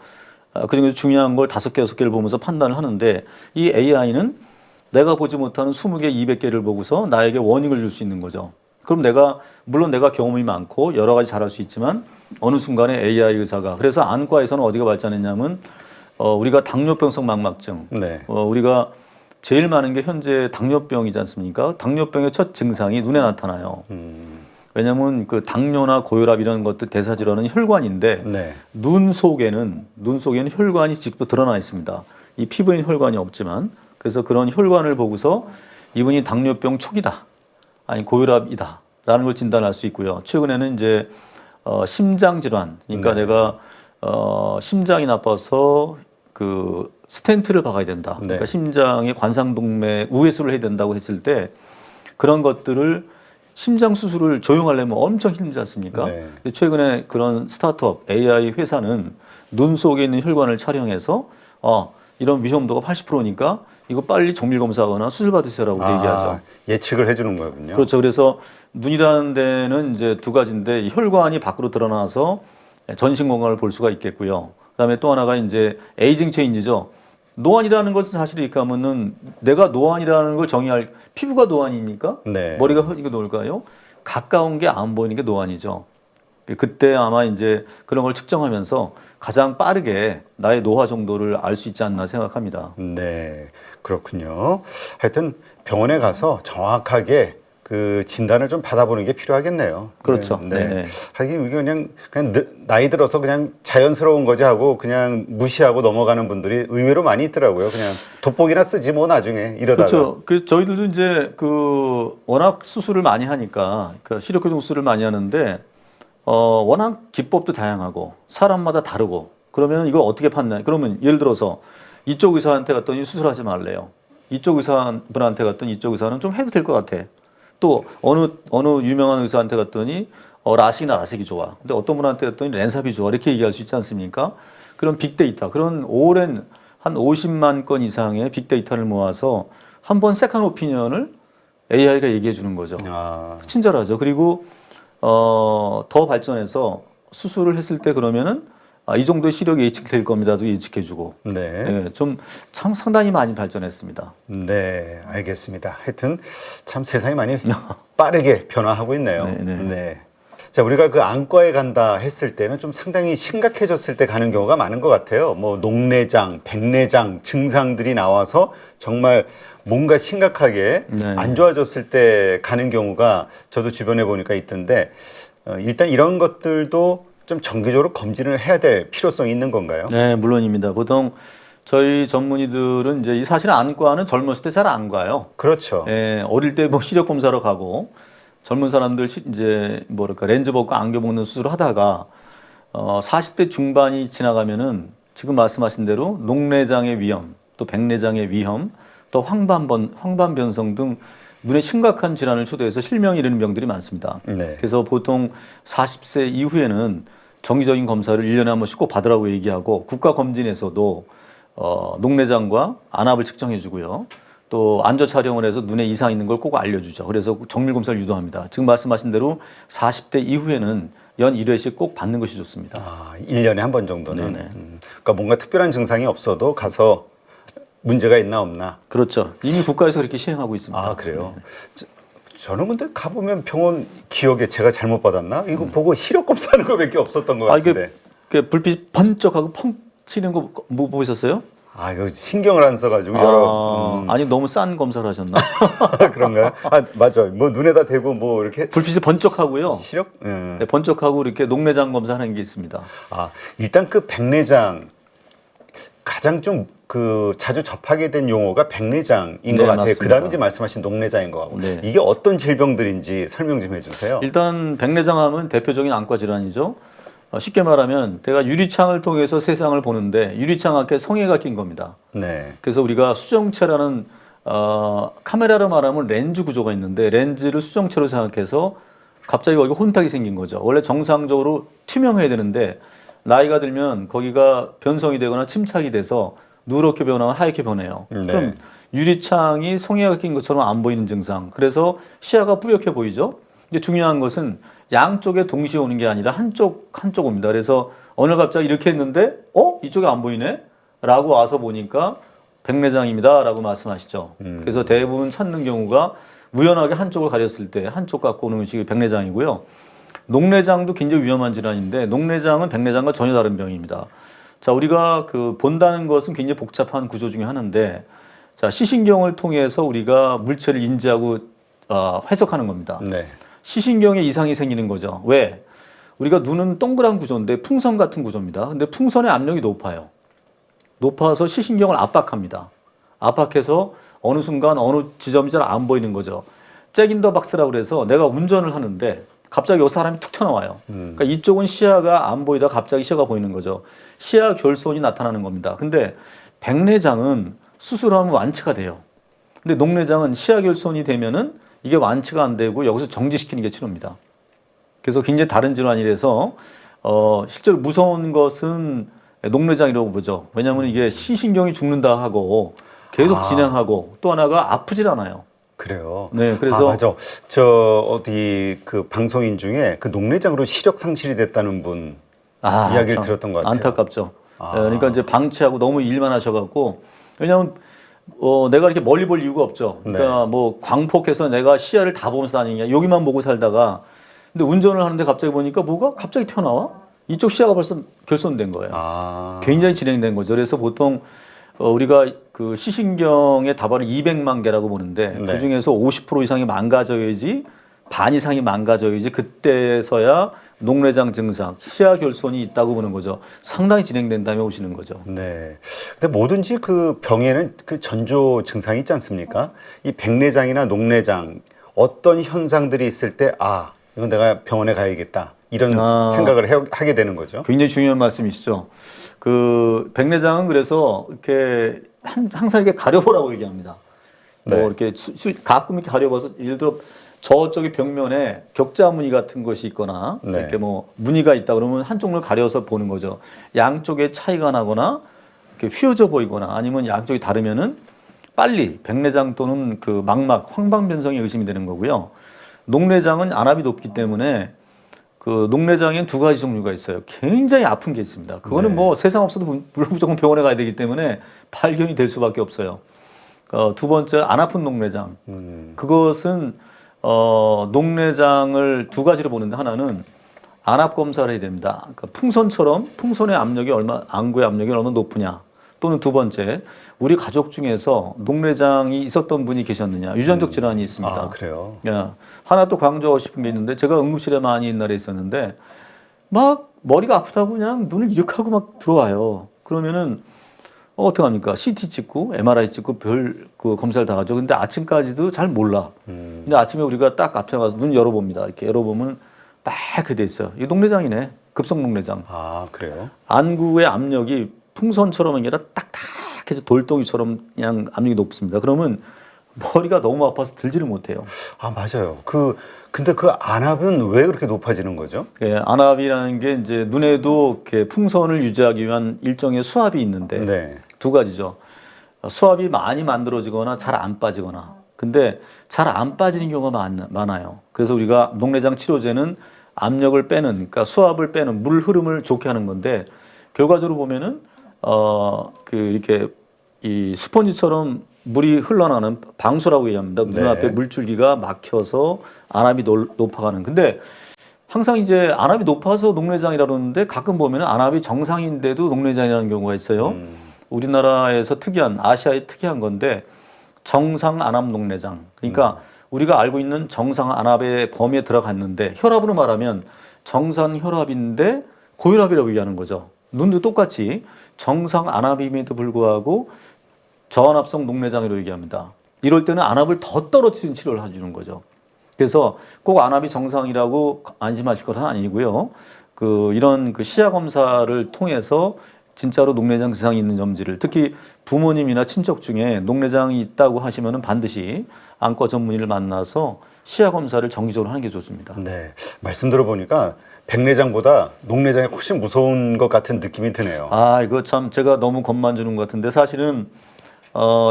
그중에서 중요한 걸 5개, 6개를 보면서 판단을 하는데 이 AI는 내가 보지 못하는 20개, 200개를 보고서 나에게 워닝을 줄 수 있는 거죠. 그럼 물론 내가 경험이 많고 여러 가지 잘할 수 있지만 어느 순간에 AI 의사가 그래서 안과에서는 어디가 발전했냐면 우리가 당뇨병성 망막증, 네. 우리가 제일 많은 게 현재 당뇨병이지 않습니까? 당뇨병의 첫 증상이 눈에 나타나요. 왜냐하면 그 당뇨나 고혈압 이런 것들 대사질환은 혈관인데 네. 눈 속에는 혈관이 직접 드러나 있습니다. 이 피부에는 혈관이 없지만 그래서 그런 혈관을 보고서 이분이 당뇨병 초기다, 아니 고혈압이다 라는 걸 진단할 수 있고요. 최근에는 이제 심장 질환, 그러니까 내가 심장이 나빠서 그 스텐트를 박아야 된다. 그러니까 심장의 관상동맥 우회수를 해야 된다고 했을 때 그런 것들을 심장 수술을 조용하려면 엄청 힘들지 않습니까? 근데 최근에 그런 스타트업 AI 회사는 눈 속에 있는 혈관을 촬영해서 이런 위험도가 80%니까 이거 빨리 정밀 검사하거나 수술 받으시라고 얘기하죠. 예측을 해주는 거군요. 그렇죠. 그래서 눈이라는 데는 이제 2가지인데 혈관이 밖으로 드러나서 전신 건강을 볼 수가 있겠고요. 그다음에 또 하나가 이제 에이징 체인지죠. 노안이라는 것은 사실 이렇게 하면은 내가 노안이라는 걸 정의할 피부가 노안입니까? 네. 머리가 흐리고 노을까요? 가까운 게 안 보이는 게 노안이죠. 그때 아마 이제 그런 걸 측정하면서 가장 빠르게 나의 노화 정도를 알 수 있지 않나 생각합니다. 네, 그렇군요. 하여튼 병원에 가서 정확하게 그 진단을 좀 받아보는 게 필요하겠네요. 그렇죠. 네. 네네. 하긴 이게 그냥 나이 들어서 그냥 자연스러운 거지 하고 그냥 무시하고 넘어가는 분들이 의외로 많이 있더라고요. 그냥 돋보기나 쓰지 뭐 나중에 이러다가. 그렇죠. 저희들도 이제 워낙 수술을 많이 하니까 시력교정 수술을 많이 하는데 워낙 기법도 다양하고 사람마다 다르고 그러면 이걸 어떻게 판단해? 그러면 예를 들어서 이쪽 의사한테 갔더니 수술하지 말래요. 이쪽 의사분한테 갔더니 이쪽 의사는 좀 해도 될 것 같아. 또 어느 유명한 의사한테 갔더니 라식이나 라섹이 좋아. 근데 어떤 분한테 갔더니 렌삽이 좋아. 이렇게 얘기할 수 있지 않습니까? 그런 빅데이터, 그런 오랜 한 50만 건 이상의 빅데이터를 모아서 한 번 세컨 오피니언을 AI가 얘기해 주는 거죠. 친절하죠. 그리고 더 발전해서 수술을 했을 때 그러면은 이 정도의 시력이 예측될 겁니다도 예측해주고, 좀 참 상당히 많이 발전했습니다. 네, 알겠습니다. 하여튼 참 세상이 많이 빠르게 변화하고 있네요. 네. 자, 우리가 그 안과에 간다 했을 때는 좀 상당히 심각해졌을 때 가는 경우가 많은 것 같아요. 뭐 녹내장, 백내장 증상들이 나와서 정말 뭔가 심각하게 네. 안 좋아졌을 때 가는 경우가 저도 주변에 보니까 있던데 일단 이런 것들도 좀 정기적으로 검진을 해야 될 필요성이 있는 건가요? 네, 물론입니다. 보통 저희 전문의들은 이제 사실 안과는 젊었을 때 잘 안 가요. 그렇죠. 예, 어릴 때 뭐 시력 검사로 가고 젊은 사람들 이제 뭐랄까 렌즈 벗고 안경 벗는 수술을 하다가 40대 중반이 지나가면은 지금 말씀하신 대로 녹내장의 위험, 또 백내장의 위험, 또 황반변성 등 눈에 심각한 질환을 초래해서 실명이 이르는 병들이 많습니다. 네. 그래서 보통 40세 이후에는 정기적인 검사를 1년에 한 번씩 꼭 받으라고 얘기하고 국가검진에서도 녹내장과 안압을 측정해 주고요. 또 안저 촬영을 해서 눈에 이상 있는 걸 꼭 알려주죠. 그래서 정밀 검사를 유도합니다. 지금 말씀하신 대로 40대 이후에는 연 1회씩 꼭 받는 것이 좋습니다. 아, 1년에 한 번 정도는. 네네. 그러니까 뭔가 특별한 증상이 없어도 가서 문제가 있나 없나. 그렇죠. 이미 국가에서 그렇게 시행하고 있습니다. 아, 그래요? 저는 근데 가보면 병원 기억에 제가 잘못 받았나? 이거 보고 시력 검사하는 거밖에 없었던 것 같은데. 이게 불빛이 번쩍하고 펑 치는 거 뭐 보셨어요? 아, 이거 신경을 안 써가지고 여러. 아니 너무 싼 검사를 하셨나? 그런가요? 아, 맞아. 뭐 눈에다 대고 뭐 이렇게. 불빛이 번쩍하고요. 시력? 네, 번쩍하고 이렇게 녹내장 검사하는 게 있습니다. 아, 일단 그 백내장 가장 좀 그 자주 접하게 된 용어가 백내장인 것 같아요. 맞습니다. 그다음에 이제 말씀하신 녹내장인 것 같고. 네. 이게 어떤 질병들인지 설명 좀 해주세요. 일단 백내장암은 대표적인 안과 질환이죠. 쉽게 말하면 내가 유리창을 통해서 세상을 보는데 유리창 앞에 성에가 낀 겁니다. 네. 그래서 우리가 수정체라는 카메라로 말하면 렌즈 구조가 있는데 렌즈를 수정체로 생각해서 갑자기 거기가 혼탁이 생긴 거죠. 원래 정상적으로 투명해야 되는데 나이가 들면 거기가 변성이 되거나 침착이 돼서 누렇게 변하거나 하얗게 변해요. 네. 그럼 유리창이 성에가 낀 것처럼 안 보이는 증상. 그래서 시야가 뿌옇게 보이죠. 이게 중요한 것은 양쪽에 동시에 오는 게 아니라 한쪽 옵니다. 그래서 어느 갑자기 이렇게 했는데 이쪽에 안 보이네? 라고 와서 보니까 백내장입니다. 라고 말씀하시죠. 그래서 대부분 찾는 경우가 우연하게 한쪽을 가렸을 때 한쪽 갖고 오는 것이 백내장이고요. 녹내장도 굉장히 위험한 질환인데 녹내장은 백내장과 전혀 다른 병입니다. 자, 우리가 본다는 것은 굉장히 복잡한 구조 중에 하나인데 자, 시신경을 통해서 우리가 물체를 인지하고 해석하는 겁니다. 네. 시신경에 이상이 생기는 거죠. 왜? 우리가 눈은 동그란 구조인데 풍선 같은 구조입니다. 근데 풍선의 압력이 높아요. 높아서 시신경을 압박합니다. 압박해서 어느 순간 어느 지점이 잘 안 보이는 거죠. 잭인더 박스라고 그래서 내가 운전을 하는데 갑자기 요 사람이 툭 튀어나와요. 그러니까 이쪽은 시야가 안 보이다가 갑자기 시야가 보이는 거죠. 시야 결손이 나타나는 겁니다. 근데 백내장은 수술하면 완치가 돼요. 근데 녹내장은 시야 결손이 되면은 이게 완치가 안 되고 여기서 정지시키는 게 치료입니다. 그래서 굉장히 다른 질환이라서 실제로 무서운 것은 녹내장이라고 보죠. 왜냐하면 이게 시신경이 죽는다 하고 계속 진행하고 또 하나가 아프질 않아요. 그래요. 네, 그래서 맞아. 어디 그 방송인 중에 그 녹내장으로 시력 상실이 됐다는 분 이야기를 참 들었던 것 같아요. 안타깝죠. 그러니까 이제 방치하고 너무 일만 하셔갖고 왜냐하면 내가 이렇게 멀리 볼 이유가 없죠. 그러니까 뭐 광폭해서 내가 시야를 다 보면서 다니냐 여기만 보고 살다가 근데 운전을 하는데 갑자기 보니까 뭐가 갑자기 튀어나와 이쪽 시야가 벌써 결손된 거예요. 굉장히 진행된 거죠. 그래서 보통 우리가 그 시신경의 다발을 200만 개라고 보는데 그 중에서 50% 이상이 망가져야지 반 이상이 망가져야지 그때서야 녹내장 증상, 시야 결손이 있다고 보는 거죠. 상당히 진행된 다음에 오시는 거죠. 네. 근데 뭐든지 그 병에는 그 전조 증상이 있지 않습니까? 이 백내장이나 녹내장 어떤 현상들이 있을 때 이건 내가 병원에 가야겠다. 이런 생각을 하게 되는 거죠. 굉장히 중요한 말씀이시죠. 그 백내장은 그래서 이렇게 항상 이렇게 가려보라고 얘기합니다. 뭐 이렇게 가끔 이렇게 가려봐서 예를 들어 저쪽의 벽면에 격자 무늬 같은 것이 있거나 이렇게 뭐 무늬가 있다 그러면 한쪽 눈을 가려서 보는 거죠. 양쪽에 차이가 나거나 이렇게 휘어져 보이거나 아니면 양쪽이 다르면은 빨리 백내장 또는 그 망막 황반변성이 의심이 되는 거고요. 녹내장은 안압이 높기 때문에 그 녹내장엔 두 가지 종류가 있어요. 굉장히 아픈 게 있습니다. 그거는 뭐 세상 없어도 무조건 병원에 가야 되기 때문에 발견이 될 수밖에 없어요. 두 번째 안 아픈 녹내장. 그것은 녹내장을 두 가지로 보는데 하나는 안압 검사를 해야 됩니다. 그러니까 풍선의 압력이 안구의 압력이 얼마나 높으냐. 또는 두 번째, 우리 가족 중에서 녹내장이 있었던 분이 계셨느냐. 유전적 질환이 있습니다. 아, 그래요? 야, 하나 또 강조하고 싶은 게 있는데 제가 응급실에 많이 옛날에 있었는데 막 머리가 아프다고 그냥 눈을 이렇게 막 들어와요. 그러면은 어떻게 합니까? CT 찍고 MRI 찍고 별 그 검사를 다 하죠. 근데 아침까지도 잘 몰라. 근데 아침에 우리가 딱 앞에 가서 눈 열어봅니다. 이렇게 열어보면 빨갛게 돼 있어요. 이 녹내장이네. 급성 녹내장. 아, 그래요? 안구의 압력이 풍선처럼 아니라 딱딱해서 돌덩이처럼 그냥 압력이 높습니다. 그러면 머리가 너무 아파서 들지를 못해요. 아, 맞아요. 근데 그 안압은 왜 그렇게 높아지는 거죠? 예, 안압이라는 게 이제 눈에도 이렇게 풍선을 유지하기 위한 일종의 수압이 있는데 네. 두 가지죠. 수압이 많이 만들어지거나 잘 안 빠지거나. 근데 잘 안 빠지는 경우가 많아요. 그래서 우리가 녹내장 치료제는 압력을 빼는, 그러니까 수압을 빼는 물 흐름을 좋게 하는 건데 결과적으로 보면은 이렇게 이 스펀지처럼 물이 흘러나가는 방수라고 얘기합니다. 눈앞에 물줄기가 막혀서 안압이 높아가는. 근데 항상 이제 안압이 높아서 녹내장이라 그러는데 가끔 보면은 안압이 정상인데도 녹내장이라는 경우가 있어요. 우리나라에서 아시아에 특이한 건데 정상 안압 녹내장. 그러니까 우리가 알고 있는 정상 안압의 범위에 들어갔는데 혈압으로 말하면 정상 혈압인데 고혈압이라고 얘기하는 거죠. 눈도 똑같이 정상 안압임에도 불구하고 저안압성 녹내장이라고 얘기합니다. 이럴 때는 안압을 더 떨어뜨리는 치료를 해주는 거죠. 그래서 꼭 안압이 정상이라고 안심하실 것은 아니고요. 이런 시야 검사를 통해서 진짜로 녹내장 증상이 있는지를 특히 부모님이나 친척 중에 녹내장이 있다고 하시면은 반드시 안과 전문의를 만나서 시야 검사를 정기적으로 하는 게 좋습니다. 네. 말씀 들어보니까 백내장보다 녹내장이 훨씬 무서운 것 같은 느낌이 드네요. 아, 이거 참 제가 너무 겁만 주는 것 같은데 사실은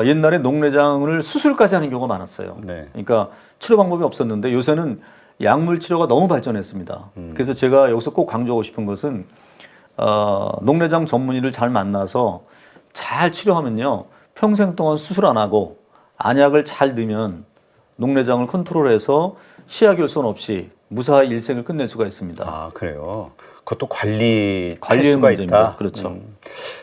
옛날에 녹내장을 수술까지 하는 경우가 많았어요. 네. 그러니까 치료 방법이 없었는데 요새는 약물 치료가 너무 발전했습니다. 그래서 제가 여기서 꼭 강조하고 싶은 것은 녹내장 전문의를 잘 만나서 잘 치료하면요 평생 동안 수술 안 하고 안약을 잘 넣으면 녹내장을 컨트롤해서 시야결손 없이 무사히 일생을 끝낼 수가 있습니다. 아, 그래요? 그것도 관리의 수가 문제입니다. 있다. 그렇죠.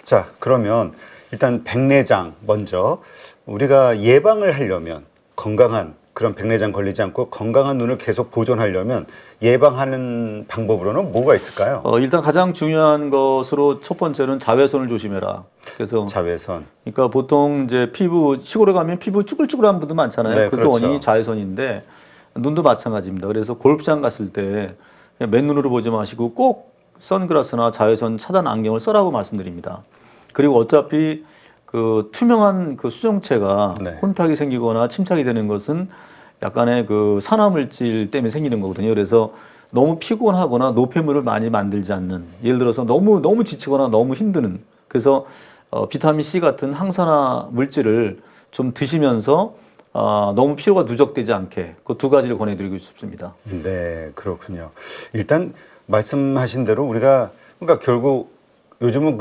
자, 그러면 일단 백내장 먼저 우리가 예방을 하려면 건강한 그런 백내장 걸리지 않고 건강한 눈을 계속 보존하려면 예방하는 방법으로는 뭐가 있을까요? 일단 가장 중요한 것으로 첫 번째는 자외선을 조심해라. 그래서 자외선. 그러니까 보통 이제 시골에 가면 피부 쭈글쭈글한 분들 많잖아요. 네, 그것도 그렇죠. 원인이 자외선인데 눈도 마찬가지입니다. 그래서 골프장 갔을 때 그냥 맨눈으로 보지 마시고 꼭 선글라스나 자외선 차단 안경을 써라고 말씀드립니다. 그리고 어차피 투명한 수정체가 네. 혼탁이 생기거나 침착이 되는 것은 약간의 산화물질 때문에 생기는 거거든요. 그래서 너무 피곤하거나 노폐물을 많이 만들지 않는, 예를 들어서 너무 지치거나 너무 힘드는, 그래서 비타민 C 같은 항산화 물질을 좀 드시면서 너무 피로가 누적되지 않게 그 두 가지를 권해드리고 싶습니다. 네, 그렇군요. 일단 말씀하신 대로 우리가 그러니까 결국 요즘은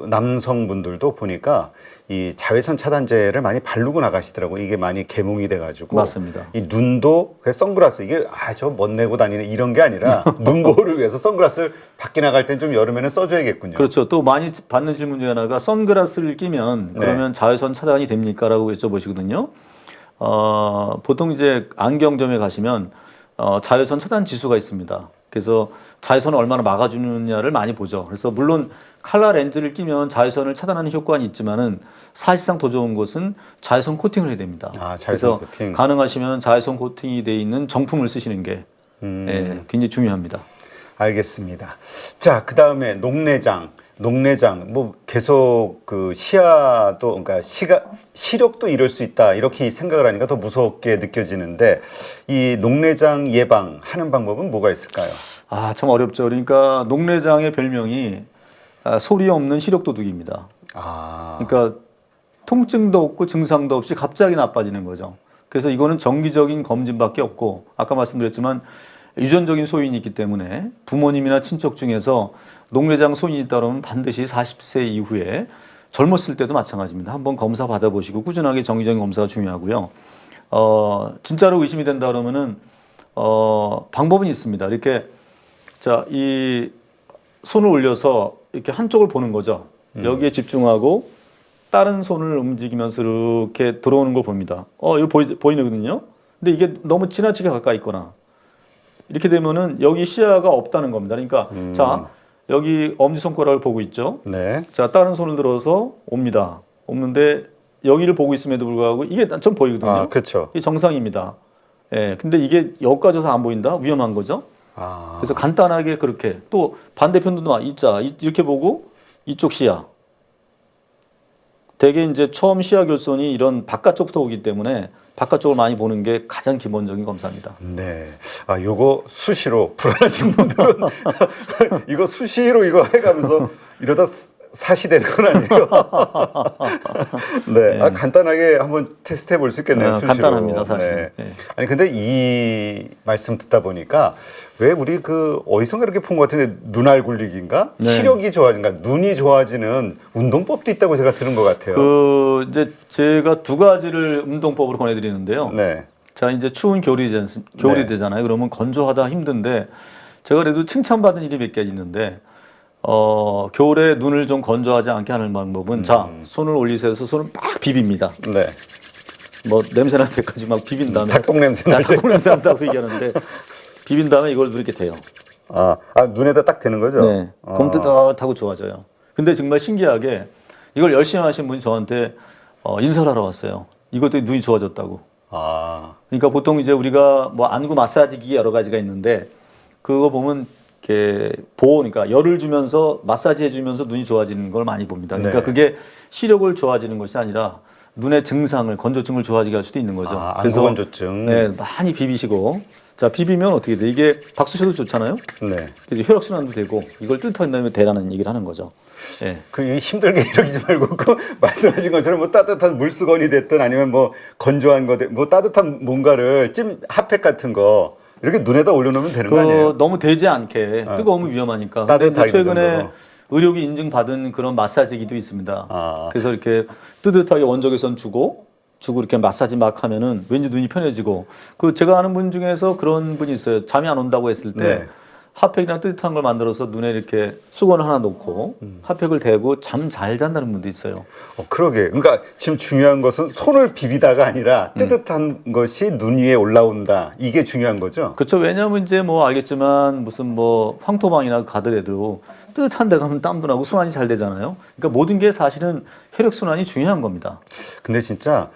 남성분들도 보니까 이 자외선 차단제를 많이 바르고 나가시더라고요. 이게 많이 계몽이 돼가지고. 맞습니다. 이 눈도 선글라스 이게 저 멋내고 다니는 이런 게 아니라 눈보호를 위해서 선글라스를 밖에 나갈 땐 좀 여름에는 써줘야겠군요. 그렇죠. 또 많이 받는 질문 중에 하나가 선글라스를 끼면 그러면 자외선 차단이 됩니까? 라고 여쭤보시거든요. 보통 이제 안경점에 가시면 자외선 차단 지수가 있습니다. 그래서 자외선을 얼마나 막아주느냐를 많이 보죠. 그래서 물론 칼라 렌즈를 끼면 자외선을 차단하는 효과는 있지만은 사실상 더 좋은 것은 자외선 코팅을 해야 됩니다. 아, 그래서 자외선 코팅. 가능하시면 자외선 코팅이 돼 있는 정품을 쓰시는 게 굉장히 중요합니다. 알겠습니다. 자, 그 다음에 녹내장 뭐 계속 시야도 그러니까 시력도 이럴 수 있다 이렇게 생각을 하니까 더 무섭게 느껴지는데 이 녹내장 예방하는 방법은 뭐가 있을까요? 아, 참 어렵죠. 그러니까 녹내장의 별명이 소리 없는 시력 도둑입니다. 아, 그러니까 통증도 없고 증상도 없이 갑자기 나빠지는 거죠. 그래서 이거는 정기적인 검진밖에 없고 아까 말씀드렸지만 유전적인 소인이 있기 때문에 부모님이나 친척 중에서 녹내장 소인이 있다 그러면 반드시 40세 이후에 젊었을 때도 마찬가지입니다. 한번 검사 받아보시고 꾸준하게 정기적인 검사가 중요하고요. 진짜로 의심이 된다 그러면은 방법은 있습니다. 이렇게 자, 이 손을 올려서 이렇게 한쪽을 보는 거죠. 여기에 집중하고 다른 손을 움직이면서 이렇게 들어오는 걸 봅니다. 이거 보이거든요. 근데 이게 너무 지나치게 가까이 있거나 이렇게 되면은 여기 시야가 없다는 겁니다. 그러니까 자, 여기 엄지손가락을 보고 있죠. 네. 자, 다른 손을 들어서 옵니다. 없는데 여기를 보고 있음에도 불구하고 이게 좀 보이거든요. 아, 그렇죠. 이게 정상입니다. 예, 근데 이게 여기까지 와서 안 보인다? 위험한 거죠. 아, 그래서 간단하게 그렇게 또 반대편도 있자 이렇게 보고 이쪽 시야. 대개 이제 처음 시야 결손이 이런 바깥쪽부터 오기 때문에 바깥쪽을 많이 보는 게 가장 기본적인 검사입니다. 네. 아, 요거 수시로 불안하신 분들은 이거 수시로 이거 해가면서 이러다 사시 되는 건 아니에요. 네. 아, 간단하게 한번 테스트 해볼 수 있겠네요. 수시로. 간단합니다, 사실. 네. 네. 아니, 근데 이 말씀 듣다 보니까 왜 우리 그 어디선가 이렇게 본 것 같은데 눈알 굴리기인가? 네. 시력이 좋아진가? 눈이 좋아지는 운동법도 있다고 제가 들은 것 같아요. 이제 제가 두 가지를 운동법으로 권해드리는데요. 네. 자, 이제 추운 겨울이 네. 되잖아요. 그러면 건조하다 힘든데 제가 그래도 칭찬받은 일이 몇 개 있는데 겨울에 눈을 좀 건조하지 않게 하는 방법은 자, 손을 올리세요. 해서 손을 막 비빕니다. 네. 뭐 냄새 날 때까지 막 비빈 다음에 닭똥 냄새 날 때. 닭똥 냄새 난다고 얘기하는데 비빈 다음에 이걸 누르게 돼요. 아, 눈에다 딱 되는 거죠? 네. 그럼 뜨뜻하고 좋아져요. 근데 정말 신기하게 이걸 열심히 하신 분이 저한테 인사를 하러 왔어요. 이것도 눈이 좋아졌다고. 아, 그러니까 보통 이제 우리가 뭐 안구 마사지기 여러 가지가 있는데 그거 보면 이렇게 그러니까 열을 주면서 마사지 해주면서 눈이 좋아지는 걸 많이 봅니다. 그러니까 네. 그게 시력을 좋아지는 것이 아니라 눈의 증상을 건조증을 좋아지게 할 수도 있는 거죠. 아, 안구건조증. 네, 많이 비비시고 자 비비면 어떻게 돼? 이게 박수 쳐도 좋잖아요. 네. 그래서 혈액순환도 되고 이걸 뜨뜻한 다음에 되라는 얘기를 하는 거죠. 예. 그 힘들게 이러지 말고 그 말씀하신 것처럼 뭐 따뜻한 물수건이 됐든 아니면 뭐 건조한 거, 뭐 따뜻한 뭔가를 핫팩 같은 거 이렇게 눈에다 올려놓으면 되는 거 아니에요? 너무 되지 않게 뜨거우면 위험하니까. 근데 따뜻하게 최근에 정도로. 의료기 인증받은 그런 마사지기도 있습니다. 아. 그래서 이렇게 뜨뜻하게 원적외선 주고 이렇게 마사지 막 하면은 왠지 눈이 편해지고 제가 아는 분 중에서 그런 분이 있어요. 잠이 안 온다고 했을 때 네. 핫팩이나 뜨뜻한 걸 만들어서 눈에 이렇게 수건을 하나 놓고 핫팩을 대고 잠 잘 잔다는 분도 있어요. 그러게. 그러니까 지금 중요한 것은 손을 비비다가 아니라 뜨뜻한 것이 눈 위에 올라온다. 이게 중요한 거죠? 그렇죠. 왜냐하면 이제 뭐 알겠지만 무슨 뭐 황토방이나 가더라도 뜨뜻한 데 가면 땀도 나고 순환이 잘 되잖아요. 그러니까 모든 게 사실은 혈액순환이 중요한 겁니다. 근데 진짜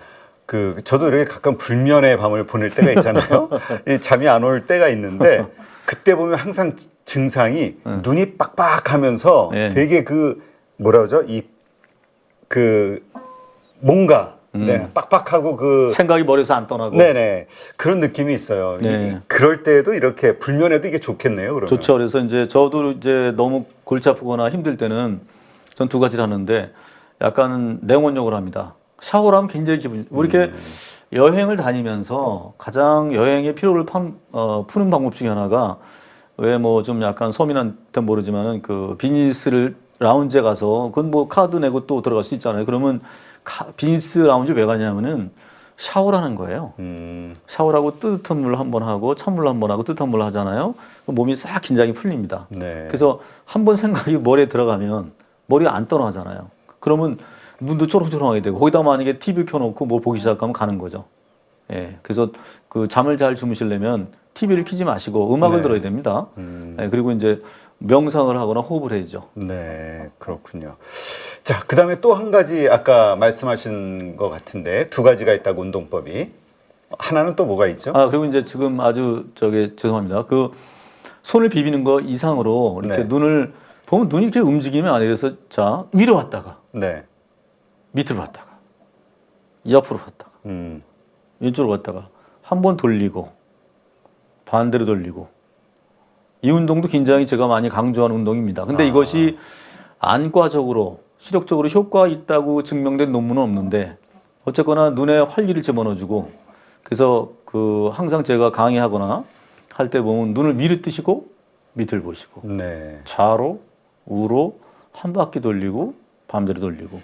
저도 이렇게 가끔 불면의 밤을 보낼 때가 있잖아요. 이 잠이 안 올 때가 있는데 그때 보면 항상 증상이 눈이 빡빡하면서 네. 되게 뭐라 그러죠? 뭔가 네, 빡빡하고 생각이 머리에서 안 떠나고. 네네 그런 느낌이 있어요. 네. 그럴 때에도 이렇게 불면에도 이게 좋겠네요. 그러면. 좋죠. 그래서 이제 저도 이제 너무 골치 아프거나 힘들 때는 전 두 가지를 하는데 약간 냉온욕을 합니다. 샤워를 하면 굉장히 우리 이렇게 여행을 다니면서 가장 여행의 피로를 푸는 방법 중에 하나가 왜 뭐 좀 약간 서민한테 모르지만은 비즈니스 라운지에 가서 그건 뭐 카드 내고 또 들어갈 수 있잖아요. 그러면 비즈니스 라운지 왜 가냐면은 샤워를 하는 거예요. 샤워를 하고 뜨뜻한 물 한 번 하고 찬물 한 번 하고 뜨뜻한 물 하잖아요. 몸이 싹 긴장이 풀립니다. 네. 그래서 한 번 생각이 머리에 들어가면 머리가 안 떠나잖아요. 그러면 눈도 초롱초롱하게 되고 거기다 만약에 TV 켜놓고 뭐 보기 시작하면 가는 거죠. 예, 그래서 잠을 잘 주무시려면 TV를 켜지 마시고 음악을 네. 들어야 됩니다. 예, 그리고 이제 명상을 하거나 호흡을 해야죠. 네, 그렇군요. 자, 그 다음에 또 한 가지 아까 말씀하신 것 같은데 두 가지가 있다고 운동법이. 하나는 또 뭐가 있죠? 그리고 이제 지금 아주 죄송합니다. 손을 비비는 거 이상으로 이렇게 네. 눈을 보면 눈이 이렇게 움직이면 안 그래서 자, 위로 왔다가 네. 밑으로 왔다가 옆으로 왔다가 음. 왼쪽으로 왔다가 한 번 돌리고 반대로 돌리고 이 운동도 굉장히 제가 많이 강조하는 운동입니다. 근데 이것이 안과적으로 시력적으로 효과가 있다고 증명된 논문은 없는데 어쨌거나 눈에 활기를 집어넣어주고 그래서 항상 제가 강의하거나 할 때 보면 눈을 위로 뜨시고 밑을 보시고 네. 좌로 우로 한 바퀴 돌리고 반대로 돌리고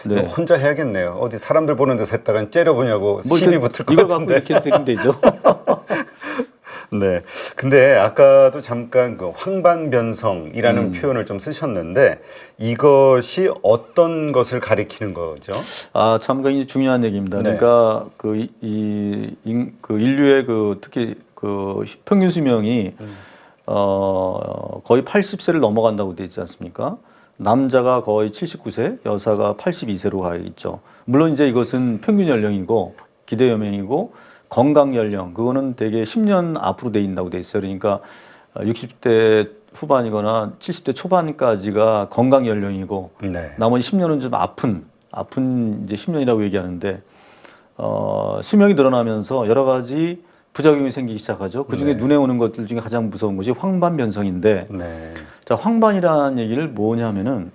네. 혼자 해야겠네요. 어디 사람들 보는 데서 했다간 째려보냐고 시비 붙을 것 이걸 갖고 같은데. 이렇게 드리면 되죠. 네. 근데 아까도 잠깐 그 황반변성이라는 표현을 좀 쓰셨는데 이것이 어떤 것을 가리키는 거죠? 아, 참 굉장히 중요한 얘기입니다. 네. 그러니까 그 인류의 그 특히 그 평균 수명이 거의 80세를 넘어간다고 돼 있지 않습니까? 남자가 거의 79세, 여사가 82세로 가 있죠. 물론 이제 이것은 평균 연령이고 기대 연령이고 건강 연령 그거는 대개 10년 앞으로 돼 있다고 돼 있어요. 그러니까 60대 후반이거나 70대 초반까지가 건강 연령이고 네. 나머지 10년은 좀 아픈 이제 10년이라고 얘기하는데 수명이 늘어나면서 여러 가지 부작용이 생기기 시작하죠. 그 중에 네. 눈에 오는 것들 중에 가장 무서운 것이 황반변성인데, 네. 자, 황반이라는 얘기를 뭐냐면은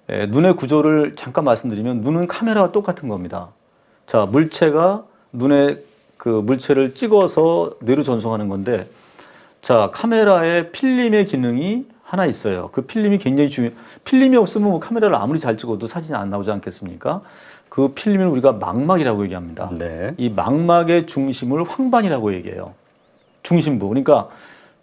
눈의 구조를 잠깐 말씀드리면 눈은 카메라와 똑같은 겁니다. 자, 물체가 눈에 그 물체를 찍어서 뇌로 전송하는 건데, 자, 카메라에 필름의 기능이 하나 있어요. 그 필름이 굉장히 필름이 없으면 뭐 카메라를 아무리 잘 찍어도 사진이 안 나오지 않겠습니까? 그 필름을 우리가 망막이라고 얘기합니다. 네. 이 망막의 중심을 황반이라고 얘기해요. 중심부. 그러니까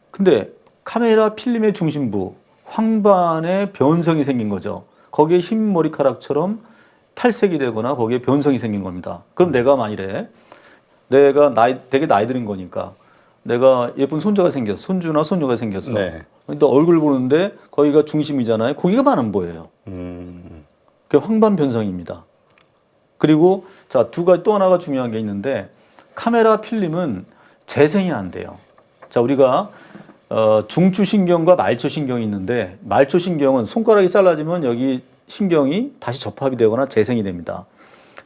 근데 카메라 필름의 중심부 황반에 변성이 생긴 거죠. 거기에 흰 머리카락처럼 탈색이 되거나 거기에 변성이 생긴 겁니다. 그럼 내가 만일에 내가 되게 나이 들은 거니까 내가 예쁜 손자가 생겼어. 손주나 손녀가 생겼어. 네. 근데 얼굴 보는데 거기가 중심이잖아요. 거기가만 안 보여요. 그게 황반 변성입니다. 그리고 자, 두 가지 또 하나가 중요한 게 있는데 카메라 필름은 재생이 안 돼요. 자, 우리가 중추신경과 말초신경이 있는데 말초신경은 손가락이 잘라지면 여기 신경이 다시 접합이 되거나 재생이 됩니다.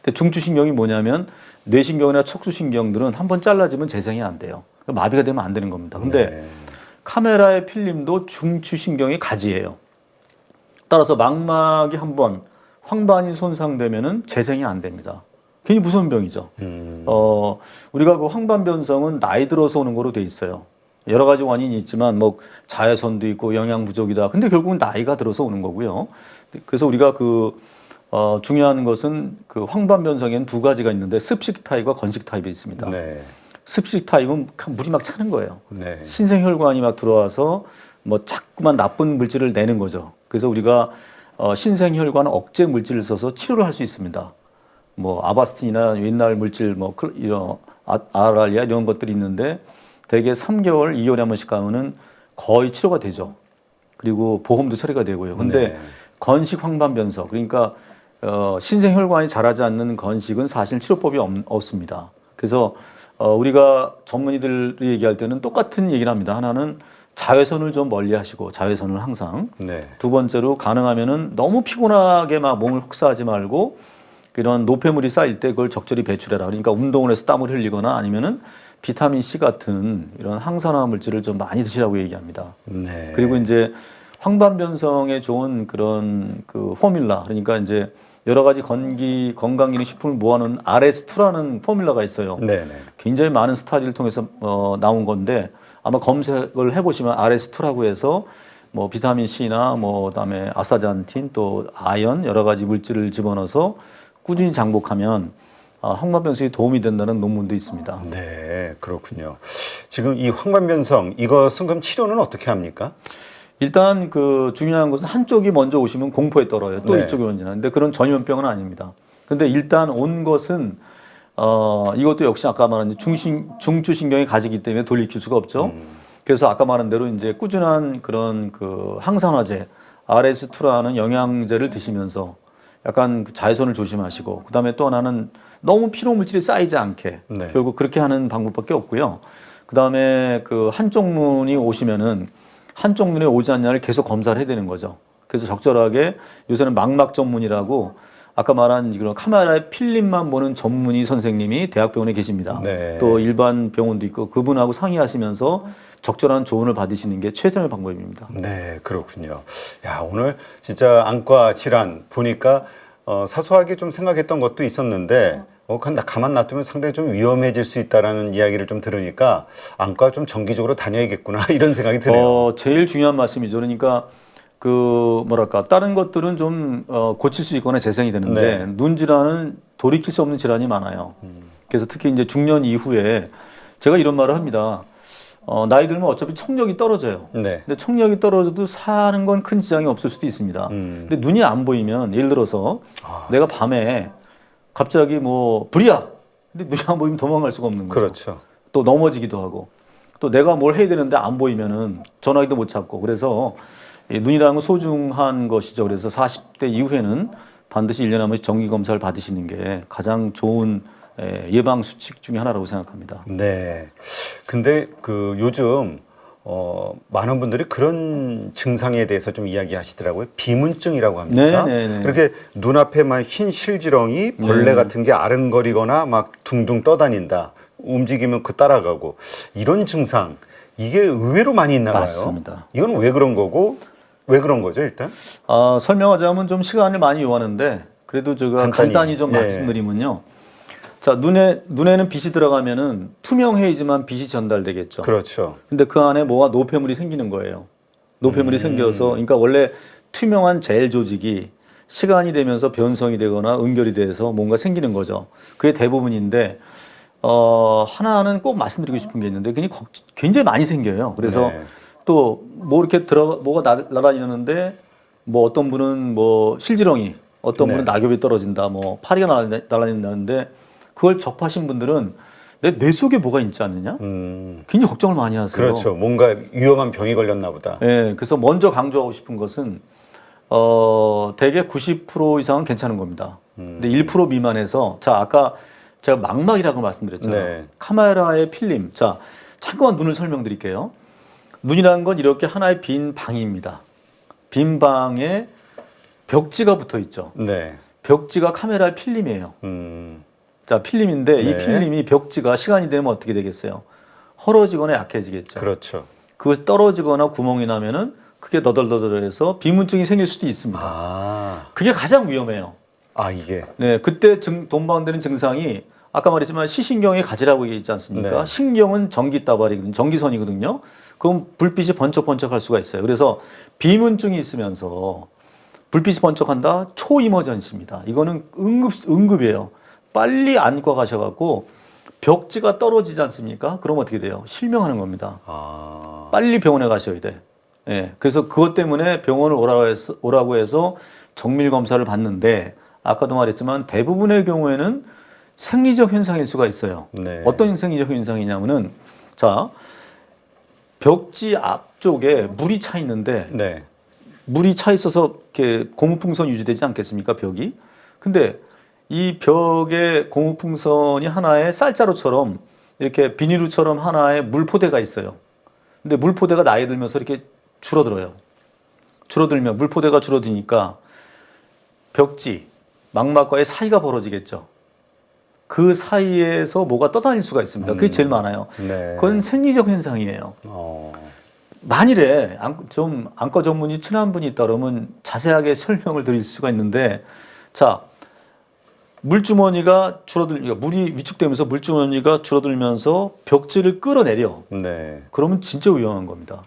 근데 중추신경이 뭐냐면 뇌신경이나 척추신경들은 한번 잘라지면 재생이 안 돼요. 마비가 되면 안 되는 겁니다. 근데 네. 카메라의 필름도 중추신경이 가지예요. 따라서 망막이 한번 황반이 손상되면은 재생이 안 됩니다. 굉장히 무서운 병이죠. 우리가 그 황반변성은 나이 들어서 오는 거로 돼 있어요. 여러 가지 원인이 있지만 뭐 자외선도 있고 영양 부족이다. 근데 결국은 나이가 들어서 오는 거고요. 그래서 우리가 중요한 것은 그 황반변성에는 두 가지가 있는데 습식 타입과 건식 타입이 있습니다. 네. 습식 타입은 물이 막 차는 거예요. 네. 신생혈관이 막 들어와서 뭐 자꾸만 나쁜 물질을 내는 거죠. 그래서 우리가 신생혈관 억제 물질을 써서 치료를 할 수 있습니다. 뭐 아바스틴이나 옛날 물질 뭐 이런 아랄리아 이런 것들이 있는데 대개 3개월, 2개월에 한 번씩 가면은 거의 치료가 되죠. 그리고 보험도 처리가 되고요. 근데 네. 건식 황반변성 그러니까 신생혈관이 자라지 않는 건식은 사실 치료법이 없습니다. 그래서 우리가 전문의들이 얘기할 때는 똑같은 얘기를 합니다. 하나는 자외선을 좀 멀리 하시고 자외선을 항상 네. 두 번째로 가능하면은 너무 피곤하게 막 몸을 혹사하지 말고 이런 노폐물이 쌓일 때 그걸 적절히 배출해라. 그러니까 운동을 해서 땀을 흘리거나 아니면은 비타민 C 같은 이런 항산화 물질을 좀 많이 드시라고 얘기합니다. 네. 그리고 이제 황반변성에 좋은 그런 그 포뮬라 그러니까 이제 여러 가지 건강기능식품을 모아놓은 RS2라는 포뮬라가 있어요. 네. 네. 굉장히 많은 스타디를 통해서 나온 건데 아마 검색을 해보시면 RS2라고 해서 뭐 비타민 C나 뭐 그다음에 아스타잔틴 또 아연 여러 가지 물질을 집어넣어서 꾸준히 장복하면 황반변성에 도움이 된다는 논문도 있습니다. 네, 그렇군요. 지금 이 황반변성 이것은 그럼 치료는 어떻게 합니까? 일단 그 중요한 것은 한쪽이 먼저 오시면 공포에 떨어요. 또 네. 이쪽이 먼저. 근데 그런 전염병은 아닙니다. 근데 일단 온 것은 이것도 역시 아까 말한 중추신경이 가지기 때문에 돌이킬 수가 없죠. 그래서 아까 말한 대로 이제 꾸준한 그런 그 항산화제 RS2라는 영양제를 드시면서 약간 자외선을 조심하시고 그다음에 또 하나는 너무 피로 물질이 쌓이지 않게 네. 결국 그렇게 하는 방법밖에 없고요. 그다음에 그 한쪽 눈이 오시면은 한쪽 눈에 오지 않냐를 계속 검사를 해야 되는 거죠. 그래서 적절하게 요새는 망막 전문이라고 아까 말한 그런 카메라의 필름만 보는 전문의 선생님이 대학병원에 계십니다. 네. 또 일반 병원도 있고 그분하고 상의하시면서 적절한 조언을 받으시는 게 최선의 방법입니다. 네, 그렇군요. 야, 오늘 진짜 안과 질환 보니까 사소하게 좀 생각했던 것도 있었는데 가만 놔두면 상당히 좀 위험해질 수 있다라는 이야기를 좀 들으니까 안과 좀 정기적으로 다녀야겠구나 이런 생각이 드네요. 제일 중요한 말씀이죠. 그러니까 그 뭐랄까 다른 것들은 좀 고칠 수 있거나 재생이 되는데 네. 눈 질환은 돌이킬 수 없는 질환이 많아요. 그래서 특히 이제 중년 이후에 제가 이런 말을 합니다. 나이 들면 어차피 청력이 떨어져요. 네. 근데 청력이 떨어져도 사는 건 큰 지장이 없을 수도 있습니다. 근데 눈이 안 보이면 예를 들어서 내가 밤에 갑자기 뭐 불이야. 근데 눈이 안 보이면 도망갈 수가 없는 거죠. 그렇죠. 또 넘어지기도 하고 또 내가 뭘 해야 되는데 안 보이면은 전화기도 못 찾고 그래서 이 눈이라는 건 소중한 것이죠. 그래서 40대 이후에는 반드시 1년에 한 번씩 정기 검사를 받으시는 게 가장 좋은 예방 수칙 중에 하나라고 생각합니다. 네. 근데 그 요즘 많은 분들이 그런 증상에 대해서 좀 이야기하시더라고요. 비문증이라고 합니까? 네네네. 그렇게 눈앞에 막 흰 실지렁이 벌레 네. 같은 게 아른거리거나 막 둥둥 떠다닌다. 움직이면 그 따라가고 이런 증상 이게 의외로 많이 있나 봐요. 맞습니다. 이건 왜 그런 거고 왜 그런 거죠, 일단? 설명하자면 좀 시간을 많이 요하는데 그래도 제가 간단히 좀 예. 말씀드리면요. 자, 눈에는 빛이 들어가면은 투명해야지만 빛이 전달되겠죠. 그렇죠. 근데 그 안에 뭐가 노폐물이 생기는 거예요. 노폐물이 생겨서, 그러니까 원래 투명한 젤 조직이 시간이 되면서 변성이 되거나 응결이 돼서 뭔가 생기는 거죠. 그게 대부분인데, 하나는 꼭 말씀드리고 싶은 게 있는데, 굉장히 많이 생겨요. 그래서 네. 또 뭐 이렇게 뭐가 날아다니는데, 뭐 어떤 분은 뭐 실지렁이, 어떤 분은 네. 낙엽이 떨어진다, 뭐 파리가 날아다닌다는데, 그걸 접하신 분들은 내 뇌 속에 뭐가 있지 않느냐? 굉장히 걱정을 많이 하세요. 그렇죠. 뭔가 위험한 병이 걸렸나 보다. 예, 그래서 먼저 강조하고 싶은 것은 대개 90% 이상은 괜찮은 겁니다. 근데 1% 미만에서 자 아까 제가 망막이라고 말씀드렸잖아요. 네. 카메라의 필름. 자 잠깐만 눈을 설명드릴게요. 눈이라는 건 이렇게 하나의 빈 방입니다. 빈 방에 벽지가 붙어 있죠. 네. 벽지가 카메라의 필름이에요. 자 필름인데 이 네. 필름이 벽지가 시간이 되면 어떻게 되겠어요? 헐어지거나 약해지겠죠. 그렇죠. 그 떨어지거나 구멍이 나면은 그게 너덜너덜해서 비문증이 생길 수도 있습니다. 아, 그게 가장 위험해요. 이게. 네, 그때 동반되는 증상이 아까 말했지만 시신경에 가지라고 얘기했지 않습니까? 네. 신경은 전기다발이거든요. 전기선이거든요. 그럼 불빛이 번쩍번쩍할 수가 있어요. 그래서 비문증이 있으면서 불빛이 번쩍한다? 초이머전시입니다. 이거는 응급이에요. 빨리 안과 가셔갖고 벽지가 떨어지지 않습니까? 그럼 어떻게 돼요? 실명하는 겁니다. 빨리 병원에 가셔야 돼. 예. 그래서 그것 때문에 병원을 오라고 해서 정밀 검사를 받는데 아까도 말했지만 대부분의 경우에는 생리적 현상일 수가 있어요. 네. 어떤 생리적 현상이냐면은 자, 벽지 앞쪽에 물이 차 있는데 네. 물이 차 있어서 이렇게 고무풍선 유지되지 않겠습니까? 벽이. 근데 이 벽에 고무풍선이 하나의 쌀자루처럼 이렇게 비닐루처럼 하나의 물포대가 있어요. 근데 물포대가 나이 들면서 이렇게 줄어들어요. 줄어들면 물포대가 줄어드니까 벽지, 망막과의 사이가 벌어지겠죠. 그 사이에서 뭐가 떠다닐 수가 있습니다. 그게 제일 많아요. 네. 그건 생리적 현상이에요. 만일에 좀 안과 전문의 친한 분이 있다 그러면 자세하게 설명을 드릴 수가 있는데 자 물주머니가 그러니까 물이 위축되면서 물주머니가 줄어들면서 벽지를 끌어내려. 네. 그러면 진짜 위험한 겁니다.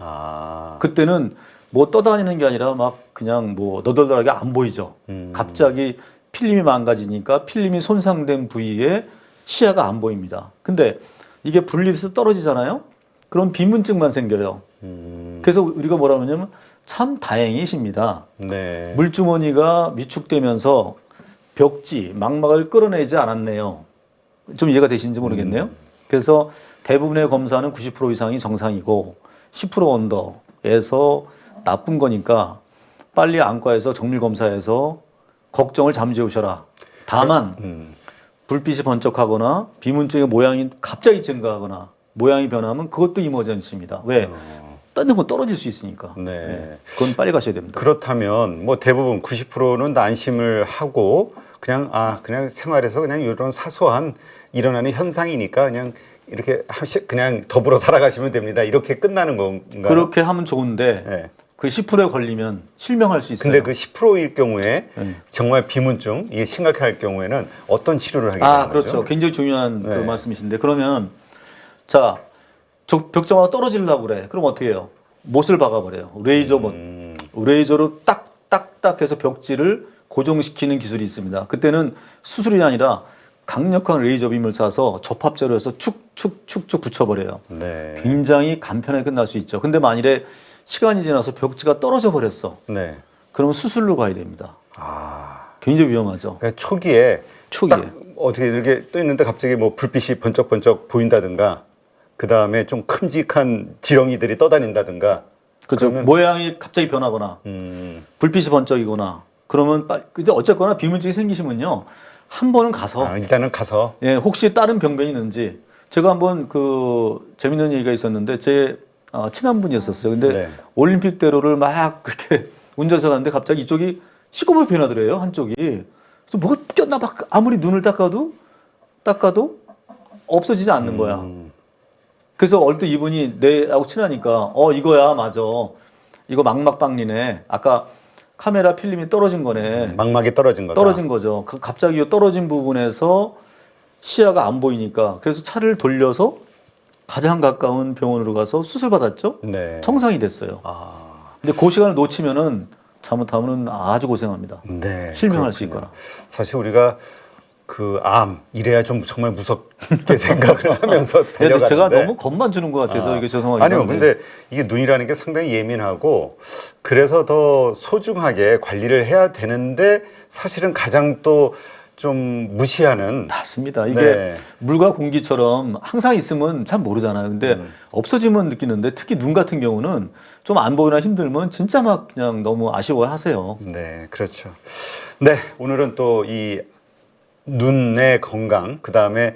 그 그때는 뭐 떠다니는 게 아니라 막 그냥 뭐 너덜너덜하게 안 보이죠. 갑자기 필름이 망가지니까 필름이 손상된 부위에 시야가 안 보입니다. 근데 이게 분리돼서 떨어지잖아요. 그럼 비문증만 생겨요. 그래서 우리가 뭐라 그러냐면 참 다행이십니다. 네. 물주머니가 위축되면서 벽지, 망막을 끌어내지 않았네요. 좀 이해가 되시는지 모르겠네요. 그래서 대부분의 검사는 90% 이상이 정상이고 10% 언더에서 나쁜 거니까 빨리 안과에서 정밀 검사해서 걱정을 잠재우셔라. 다만 불빛이 번쩍하거나 비문증의 모양이 갑자기 증가하거나 모양이 변하면 그것도 이머전시입니다. 왜? 딴 거 떨어질 수 있으니까. 네. 네. 그건 빨리 가셔야 됩니다. 그렇다면 뭐 대부분 90%는 안심을 하고 그냥 그냥 생활에서 그냥 이런 사소한 일어나는 현상이니까 그냥 이렇게 그냥 더불어 살아가시면 됩니다. 이렇게 끝나는 건가요? 그렇게 하면 좋은데 네. 그 10%에 걸리면 실명할 수 있어요. 근데 그 10%일 경우에 네. 정말 비문증 이게 심각할 경우에는 어떤 치료를 하게 되는 그렇죠. 거죠? 굉장히 중요한 그 네. 말씀이신데 그러면 자 벽자마다 떨어지려고 그래. 그럼 어떻게 해요? 못을 박아버려요. 레이저로 딱딱딱 해서 벽지를 고정시키는 기술이 있습니다. 그때는 수술이 아니라 강력한 레이저 빔을 쏴서 접합제로 해서 축축축축 붙여버려요. 네. 굉장히 간편하게 끝날 수 있죠. 근데 만일에 시간이 지나서 벽지가 떨어져 버렸어. 네. 그러면 수술로 가야 됩니다. 아. 굉장히 위험하죠. 그러니까 초기에 초기에. 딱 어떻게 이렇게 떠 있는데 갑자기 뭐 불빛이 번쩍번쩍 보인다든가 그 다음에 좀 큼직한 지렁이들이 떠다닌다든가 그렇죠. 그러면- 모양이 갑자기 변하거나 불빛이 번쩍이거나 그러면 근데 어쨌거나 비문증이 생기시면요 한 번은 가서 일단은 가서 예, 혹시 다른 병변이 있는지 제가 한번 그 재밌는 얘기가 있었는데 제 친한 분이었었어요. 근데 네. 올림픽대로를 막 그렇게 운전해서 가는데 갑자기 이쪽이 시커멓게 변하더래요. 한쪽이. 그래서 뭐가 꼈나 봐. 아무리 눈을 닦아도 없어지지 않는 거야. 그래서 얼핏 이분이 내하고 친하니까 이거야 맞아. 이거 망막박리네. 아까 카메라 필름이 떨어진 거네. 망막이 떨어진 거다. 떨어진 거죠. 갑자기 이 떨어진 부분에서 시야가 안 보이니까 그래서 차를 돌려서 가장 가까운 병원으로 가서 수술 받았죠. 네. 청상이 됐어요. 근데 그 시간을 놓치면은 잘못하면은 아주 고생합니다. 네. 실명할 수 그렇군요. 있거나. 사실 우리가 그 이래야 좀 정말 무섭게 생각을 하면서 근데 달려가는데 제가 너무 겁만 주는 것 같아서 이게 죄송하긴 아니요, 한데. 근데 이게 눈이라는 게 상당히 예민하고 그래서 더 소중하게 관리를 해야 되는데 사실은 가장 또 좀 무시하는 맞습니다. 이게 네. 물과 공기처럼 항상 있으면 잘 모르잖아요. 근데 없어지면 느끼는데 특히 눈 같은 경우는 좀 안 보이나 힘들면 진짜 막 그냥 너무 아쉬워하세요. 네, 그렇죠. 네, 오늘은 또 이 눈의 건강, 그 다음에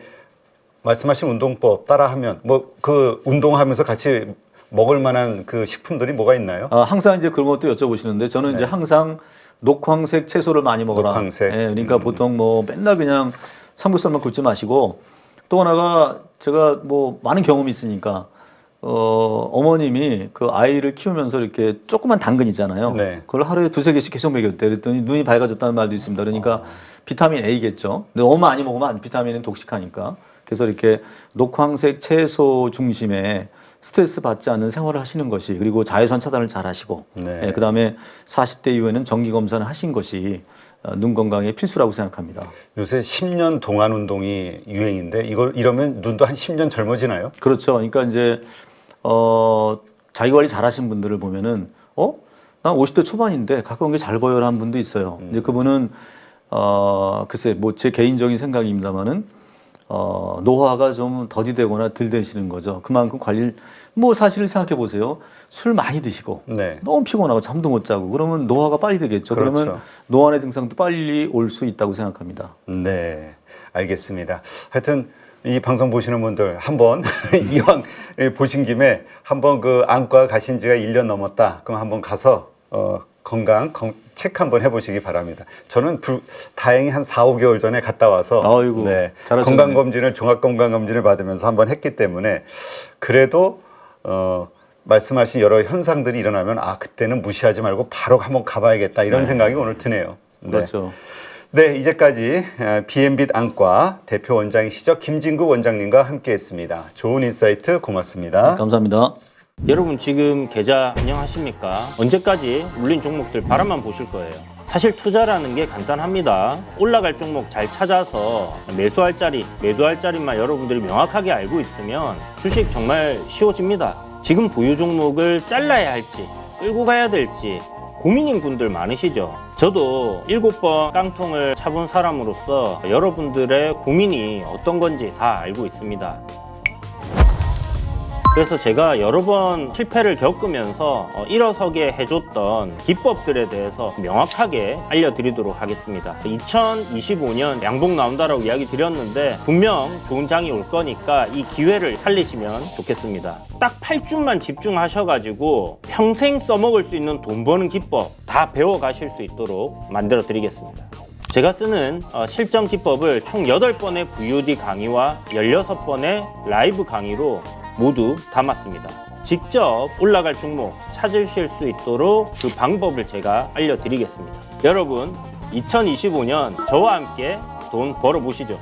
말씀하신 운동법 따라하면 뭐 그 운동하면서 같이 먹을 만한 그 식품들이 뭐가 있나요? 항상 이제 그런 것도 여쭤보시는데 저는 이제 항상 녹황색 채소를 많이 먹어라. 녹황색. 예, 그러니까 보통 뭐 맨날 그냥 삼겹살만 굽지 마시고 또 하나가 제가 뭐 많은 경험이 있으니까 어머님이 그 아이를 키우면서 이렇게 조그만 당근 있잖아요. 네. 그걸 하루에 2-3개씩 계속 먹였대. 그랬더니 눈이 밝아졌다는 말도 있습니다. 그러니까 비타민 A겠죠. 근데 너무 많이 먹으면 비타민은 독식하니까. 그래서 이렇게 녹황색 채소 중심의 스트레스 받지 않는 생활을 하시는 것이 그리고 자외선 차단을 잘 하시고 네. 예, 그다음에 40대 이후에는 정기 검사를 하신 것이 눈 건강에 필수라고 생각합니다. 요새 10년 동안 운동이 유행인데 이러면 눈도 한 10년 젊어지나요? 그렇죠. 그러니까 이제 자기 관리 잘 하신 분들을 보면은 난 50대 초반인데 가까운 게 잘 보여라는 분도 있어요. 이제 그분은 글쎄 뭐 제 개인적인 생각입니다만은 노화가 좀 더디되거나 덜 되시는 거죠. 그만큼 관리를 뭐 사실 생각해 보세요. 술 많이 드시고 네. 너무 피곤하고 잠도 못 자고 그러면 노화가 빨리 되겠죠. 그렇죠. 그러면 노안의 증상도 빨리 올 수 있다고 생각합니다. 네, 알겠습니다. 하여튼 이 방송 보시는 분들 한번 이왕 보신 김에 한번 그 안과 가신 지가 1년 넘었다. 그럼 한번 가서 건강 체크 한번 해보시기 바랍니다. 저는 다행히 한 4-5개월 전에 갔다 와서 아이고, 잘하셨네요. 건강검진을 종합건강검진을 받으면서 한번 했기 때문에 그래도 말씀하신 여러 현상들이 일어나면 그때는 무시하지 말고 바로 한번 가봐야겠다 이런 생각이 오늘 드네요. 네. 그렇죠. 네, 이제까지 비앤빛 안과 대표 원장이시죠. 김진구 원장님과 함께했습니다. 좋은 인사이트 고맙습니다. 감사합니다. 여러분 지금 계좌 안녕하십니까? 언제까지 물린 종목들 바라만 보실 거예요. 사실 투자라는 게 간단합니다. 올라갈 종목 잘 찾아서 매수할 자리, 매도할 자리만 여러분들이 명확하게 알고 있으면 주식 정말 쉬워집니다. 지금 보유 종목을 잘라야 할지 끌고 가야 될지 고민인 분들 많으시죠? 저도 7번 깡통을 차본 사람으로서 여러분들의 고민이 어떤 건지 다 알고 있습니다. 그래서 제가 여러 번 실패를 겪으면서 일어서게 해줬던 기법들에 대해서 명확하게 알려드리도록 하겠습니다. 2025년 양복 나온다라고 이야기 드렸는데 분명 좋은 장이 올 거니까 이 기회를 살리시면 좋겠습니다. 딱 8주만 집중하셔가지고 평생 써먹을 수 있는 돈 버는 기법 다 배워가실 수 있도록 만들어 드리겠습니다. 제가 쓰는 실전 기법을 총 8번의 VOD 강의와 16번의 라이브 강의로 모두 담았습니다. 직접 올라갈 종목 찾으실 수 있도록 그 방법을 제가 알려드리겠습니다. 여러분 2025년 저와 함께 돈 벌어보시죠.